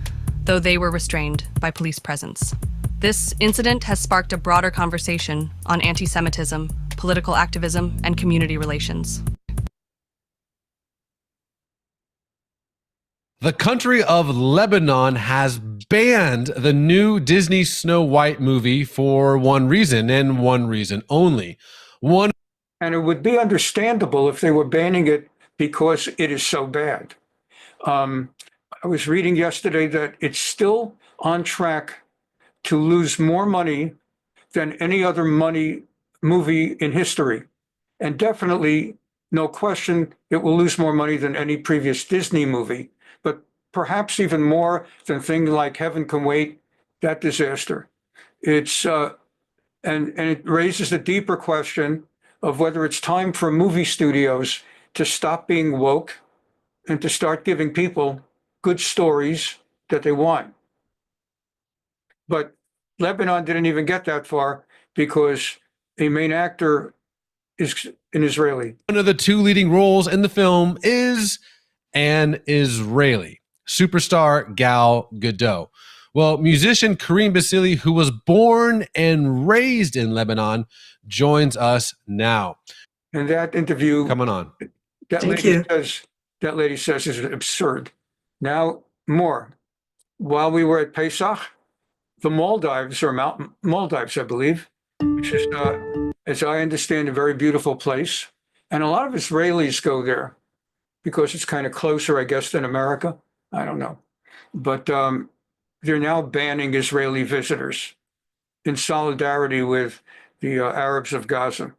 though they were restrained by police presence. This incident has sparked a broader conversation on anti-Semitism, political activism, and community relations. The country of Lebanon has banned the new Disney Snow White movie for one reason and one reason only. And it would be understandable if they were banning it because it is so bad. I was reading yesterday that it's still on track to lose more money than any other movie in history. And definitely, no question, it will lose more money than any previous Disney movie, but perhaps even more than things like Heaven Can Wait, that disaster. It's and it raises a deeper question of whether it's time for movie studios to stop being woke and to start giving people good stories that they want. But Lebanon didn't even get that far because a main actor is an Israeli. One of the two leading roles in the film is an Israeli superstar, Gal Gadot. Well, musician Kareem Basili, who was born and raised in Lebanon, joins us now. And that interview, coming on. That lady says is absurd. Now, more. While we were at Pesach, the Maldives, or Maldives, I believe, which is, as I understand, a very beautiful place. And a lot of Israelis go there because it's kind of closer, I guess, than America. I don't know. But they're now banning Israeli visitors in solidarity with the Arabs of Gaza.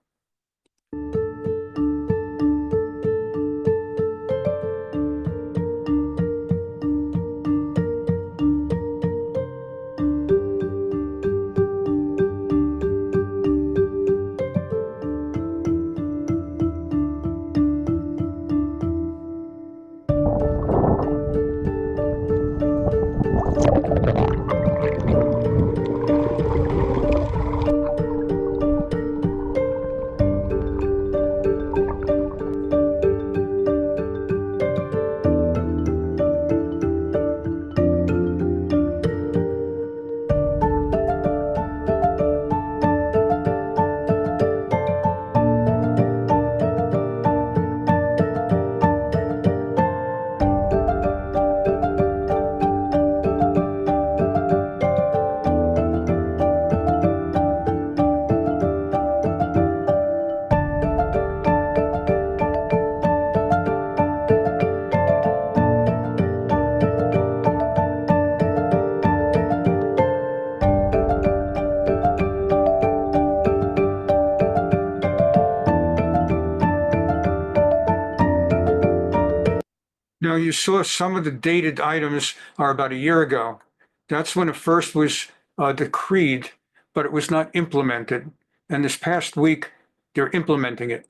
Now, you saw some of the dated items are about a year ago. That's when it first was decreed, but it was not implemented. And this past week, they're implementing it.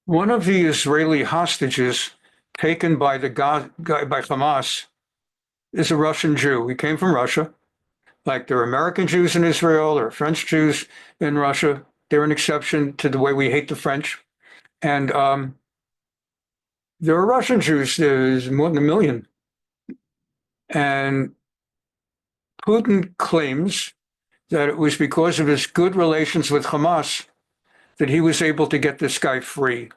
One of the Israeli hostages taken by by Hamas is a Russian Jew. He came from Russia. Like there are American Jews in Israel, there are French Jews in Russia. They're an exception to the way we hate the French. And there are Russian Jews, there's more than 1 million. And Putin claims that it was because of his good relations with Hamas that he was able to get this guy free.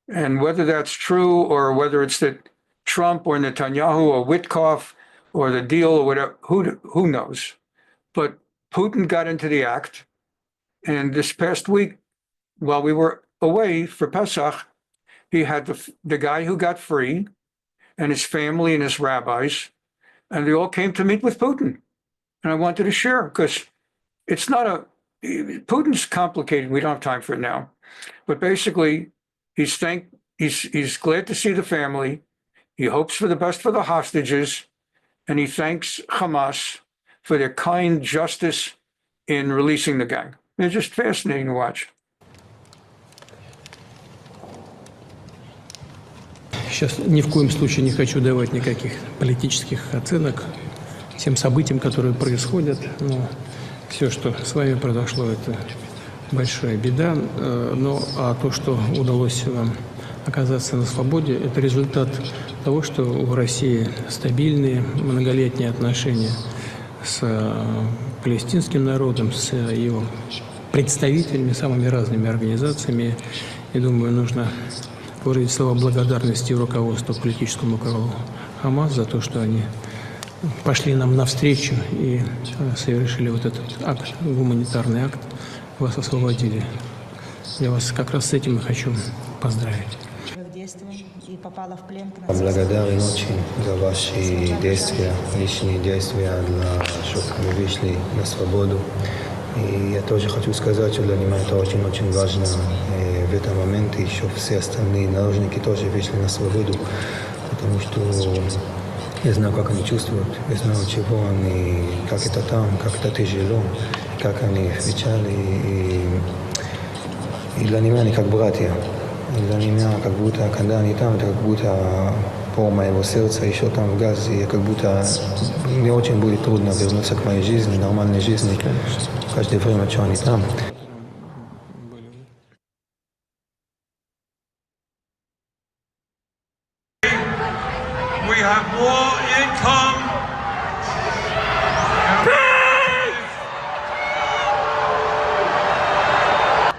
And whether that's true or whether it's that Trump or Netanyahu or Witkoff or the deal or whatever, who knows? But Putin got into the act. And this past week, while we were away for Pesach, he had the guy who got free and his family and his rabbis, and they all came to meet with Putin. And I wanted to share because it's not Putin's complicated. We don't have time for it now. But basically, he's glad to see the family. He hopes for the best for the hostages, and he thanks Hamas for their kind justice in releasing the gang. It's just fascinating to watch. Сейчас ни в коем случае не хочу давать никаких политических оценок тем событиям, которые происходят. Но все, что с вами произошло, это большая беда. А то, что удалось вам оказаться на свободе, это результат того, что в России стабильные многолетние отношения с палестинским народом, с его представителями, самыми разными организациями. И думаю, нужно выразить слова благодарности руководству, политическому крылу ХАМАС за то, что они пошли нам навстречу и совершили вот этот акт, гуманитарный акт, вас освободили. Я вас как раз с этим и хочу поздравить. Благодарен очень за ваши действия, личные действия, чтобы вы вышли на свободу. И я тоже хочу сказать, что для меня это очень-очень важно в этом моменте, чтобы все остальные наружники тоже вышли на свободу, потому что я знаю, как они чувствуют, я знаю, чего они, как это там, как это тяжело, как они кричали. И для меня они как братья. Для меня как будто, когда они там, это как будто по моего сердца еще там в Газе, как будто мне очень будет трудно вернуться к моей жизни, нормальной жизни, каждое время, что они там. We have more income.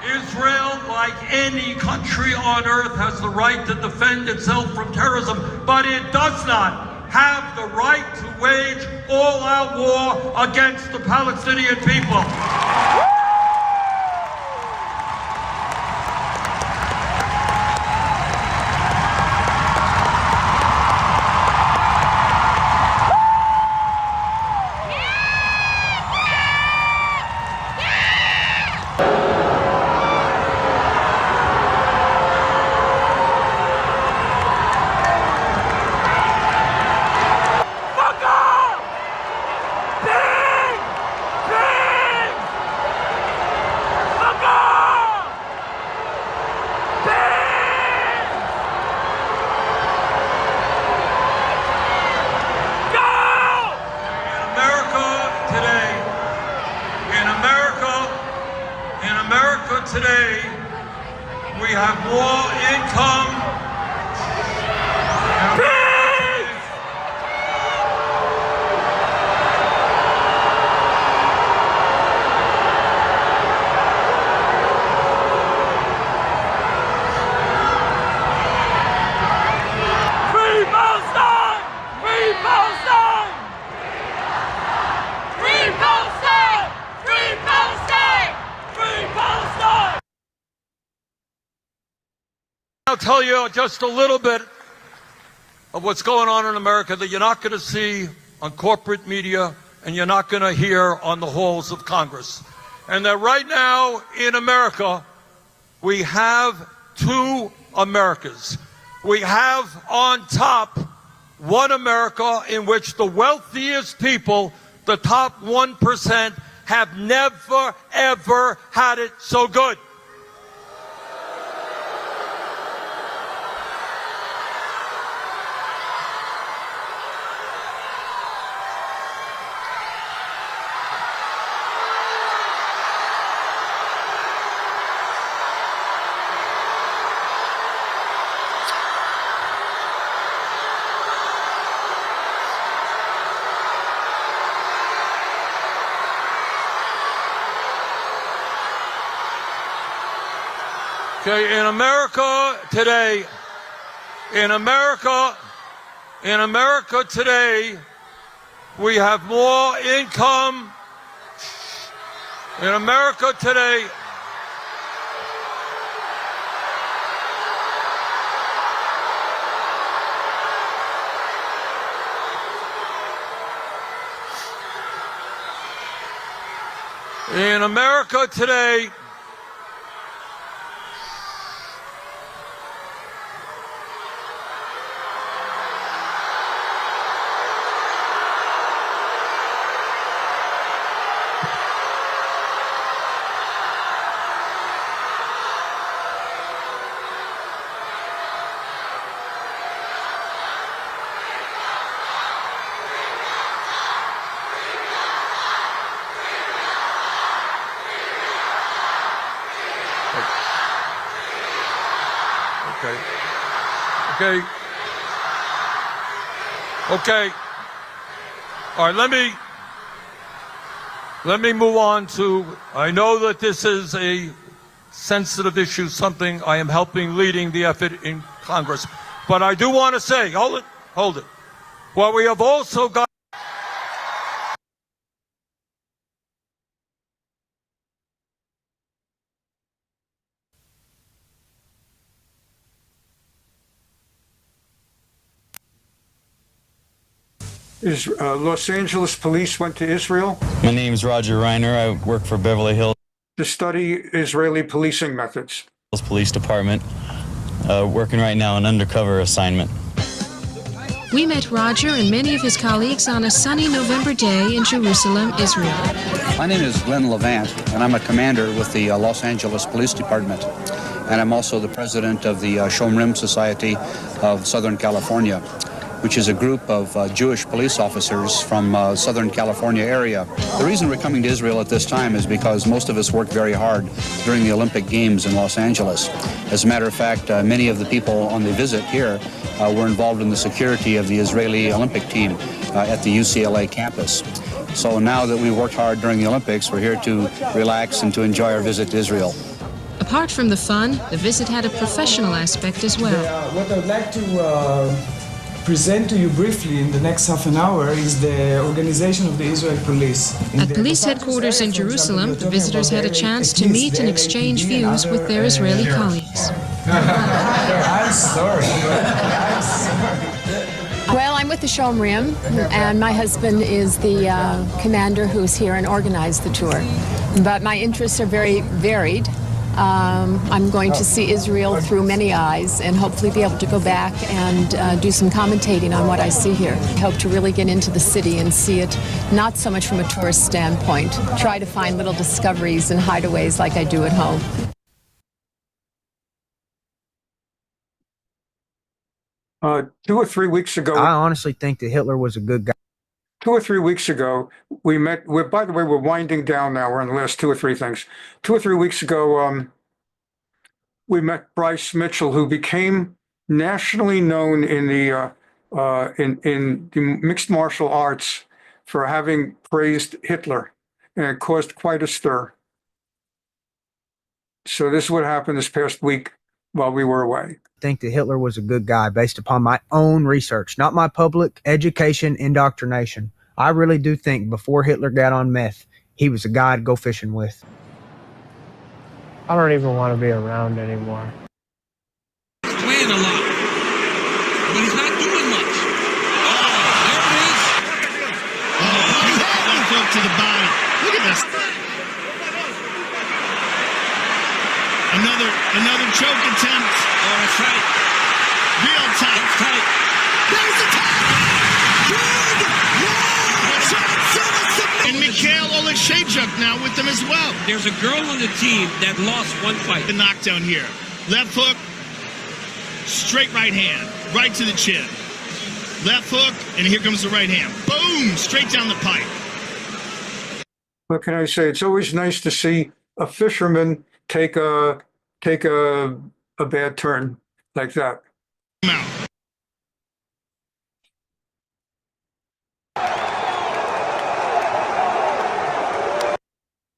Israel, like any country on earth, has the right to defend itself from terrorism, but it does not have the right to wage all-out war against the Palestinian people. Today, we have more income. Free Palestine! Free Palestine! Free Palestine! Free Palestine! Free Palestine! I'll tell you just a little bit of what's going on in America that you're not going to see on corporate media and you're not going to hear on the halls of Congress. And that right now in America, we have two Americas. We have on top one America in which the wealthiest people, the top 1%, have never, ever had it so good. Okay, in America today, we have more income. In America today, Okay. All right, let me move on to, I know that this is a sensitive issue, something I am leading the effort in Congress. But I do want to say, hold it. What we have also got is Los Angeles police went to Israel My name's Roger Reiner. I work for Beverly Hills to study Israeli policing methods. Police Department, working right now an undercover assignment. We met Roger and many of his colleagues on a sunny November day in Jerusalem, Israel. My name is Glenn Levant, and I'm a commander with the Los Angeles Police Department. And I'm also the president of the Shomrim Society of Southern California, which is a group of Jewish police officers from Southern California area. The reason we're coming to Israel at this time is because most of us worked very hard during the Olympic Games in Los Angeles. As a matter of fact, many of the people on the visit here were involved in the security of the Israeli Olympic team at the UCLA campus. So now that we worked hard during the Olympics, we're here to relax and to enjoy our visit to Israel. Apart from the fun, the visit had a professional aspect as well. What I'd like to present to you briefly in the next half an hour is the organization of the Israel police. At police headquarters in Jerusalem, the visitors had a chance to meet and exchange views with their Israeli colleagues. I'm sorry. Well, I'm with the Shomrim, and my husband is the commander who's here and organized the tour. But my interests are very varied. I'm going to see Israel through many eyes and hopefully be able to go back and do some commentating on what I see here. I hope to really get into the city and see it not so much from a tourist standpoint, try to find little discoveries and hideaways like I do at home. Two or three weeks ago, I honestly think that Hitler was a good guy. 2 or 3 weeks ago, we met. By the way, we're winding down now. We're on the last 2 or 3 things. 2 or 3 weeks ago, we met Bryce Mitchell, who became nationally known in the mixed martial arts for having praised Hitler, and it caused quite a stir. So this is what happened this past week while we were away. I think that Hitler was a good guy based upon my own research, not my public education indoctrination. I really do think before Hitler got on meth, he was a guy to go fishing with. I don't even want to be around anymore. He's playing a lot, but he's not doing much. There it is. Left hook to the body. Look at this. Another choke attempt. Oh, that's tight. Real tight. That's tight. There's the tap. And Mikhail Oleshchuk now with them as well. There's a girl on the team that lost one fight. The knockdown here. Left hook, straight right hand, right to the chin. Left hook, and here comes the right hand. Boom, straight down the pipe. What can I say? It's always nice to see a fisherman take a bad turn like that.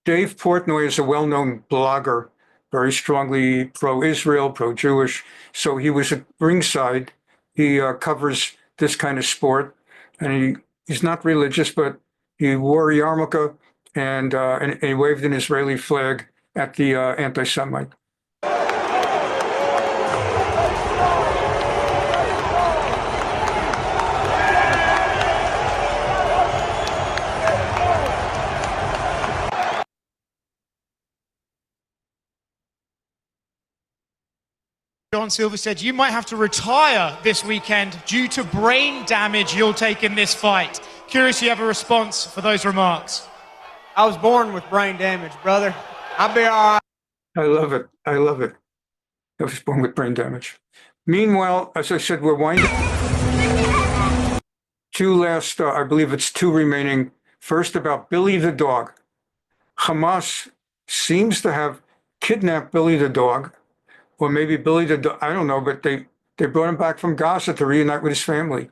Dave Portnoy is a well-known blogger very strongly pro-Israel, pro-Jewish. So he was at ringside. He covers this kind of sport, and he's not religious, but he wore a yarmulke and he waved an Israeli flag at the anti-Semite. John Silver said, you might have to retire this weekend due to brain damage you'll take in this fight. Curious you have a response for those remarks. I was born with brain damage, brother. I'll be all right. I love it. I love it. I was born with brain damage. Meanwhile, as I said, we're winding. I believe it's two remaining. First, about Billy the dog. Hamas seems to have kidnapped Billy the dog. Or maybe Billy the dog, I don't know, but they brought him back from Gaza to reunite with his family.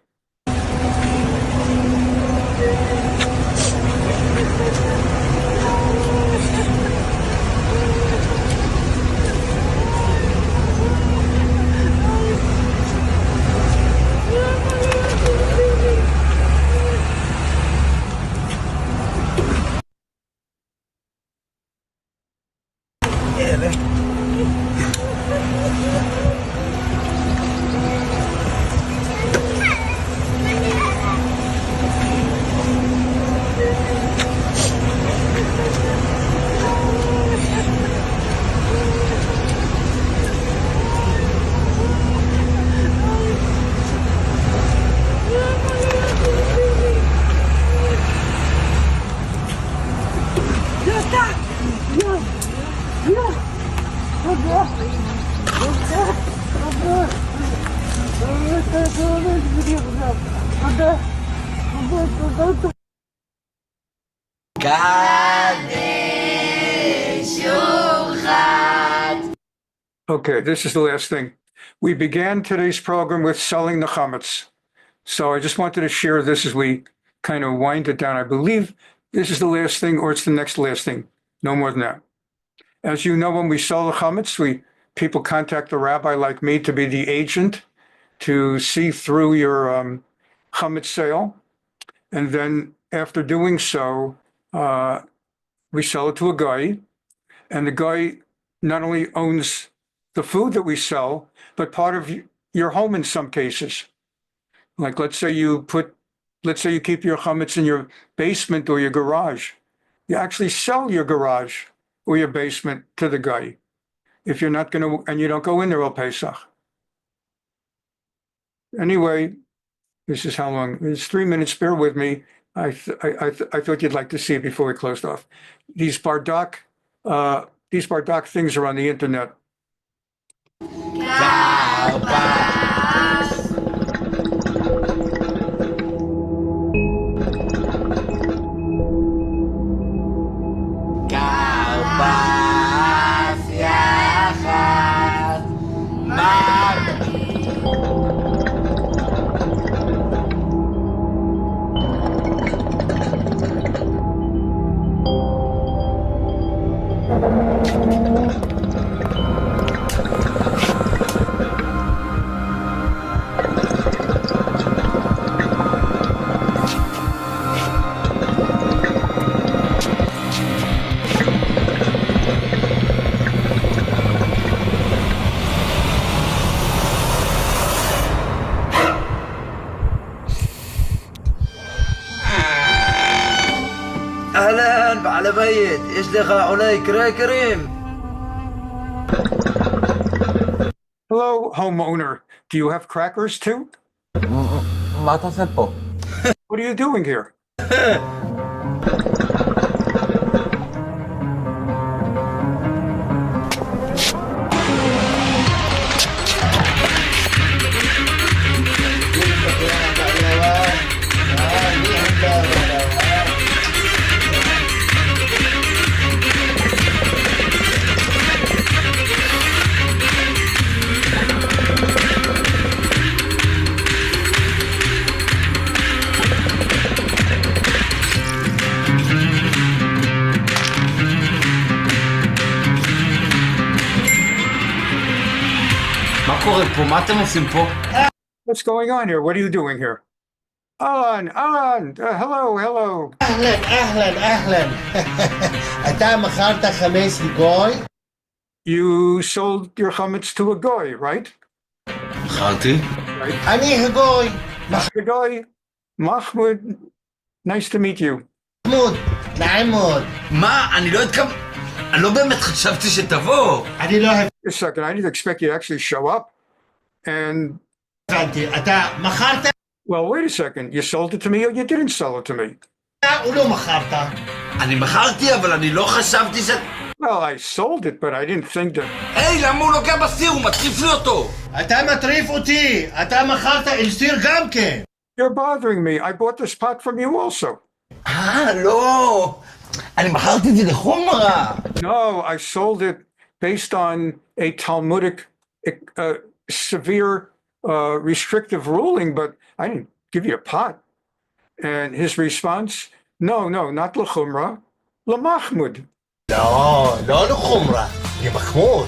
Okay, this is the last thing. We began today's program with selling the chometz. So I just wanted to share this as we kind of wind it down. I believe this is the last thing, or it's the next last thing. No more than that. As you know, when we sell the chometz, people contact a rabbi like me to be the agent to see through your chometz sale. And then after doing so, we sell it to a guy. And the guy not only owns the food that we sell, but part of your home in some cases. Like let's say you keep your chometz in your basement or your garage. You actually sell your garage or your basement to the guy. If you're not going to, and you don't go in there on Pesach. Anyway, this is how long, it's 3 minutes, bear with me. I thought you'd like to see it before we closed off. These bardak things are on the internet. أهلا بعلى بيت إيش دخل عليك كريم. Hello, homeowner. Do you have crackers too? What are you doing here? פה? מה אתם עושים פה? What's going on here? What are you doing here? Alan, hello, hello. אהלן. אתה מכרת חמץ לגוי? You sold your chametz to a goy, right? מכרתי? אני הגוי. The goy, Mahmoud, nice to meet you. מחמוד, נעים מאוד. מה? אני לא באמת חשבתי שתבוא. אני לא A second, I didn't expect you to actually show up. And... הבנתי, אתה מכרת? Well, wait a second. You sold it to me or you didn't sell it to me? הוא לא מכרת. אני מכרתי, אבל אני לא חשבתי ש... Well, I sold it, but I didn't think that... היי, למה הוא לוקח בסיר? הוא מטריף לי אותו. אתה מטריף אותי. אתה מכרת עם סיר גם כן. You're bothering me. I bought this pot from you also. לא. אני מכרתי את זה לחומרה. No, I sold it based on a Talmudic severe restrictive ruling, but I didn't give you a pot. And his response, no, not l'chumra, l'mahmud. לא לחומרה, למחמוד.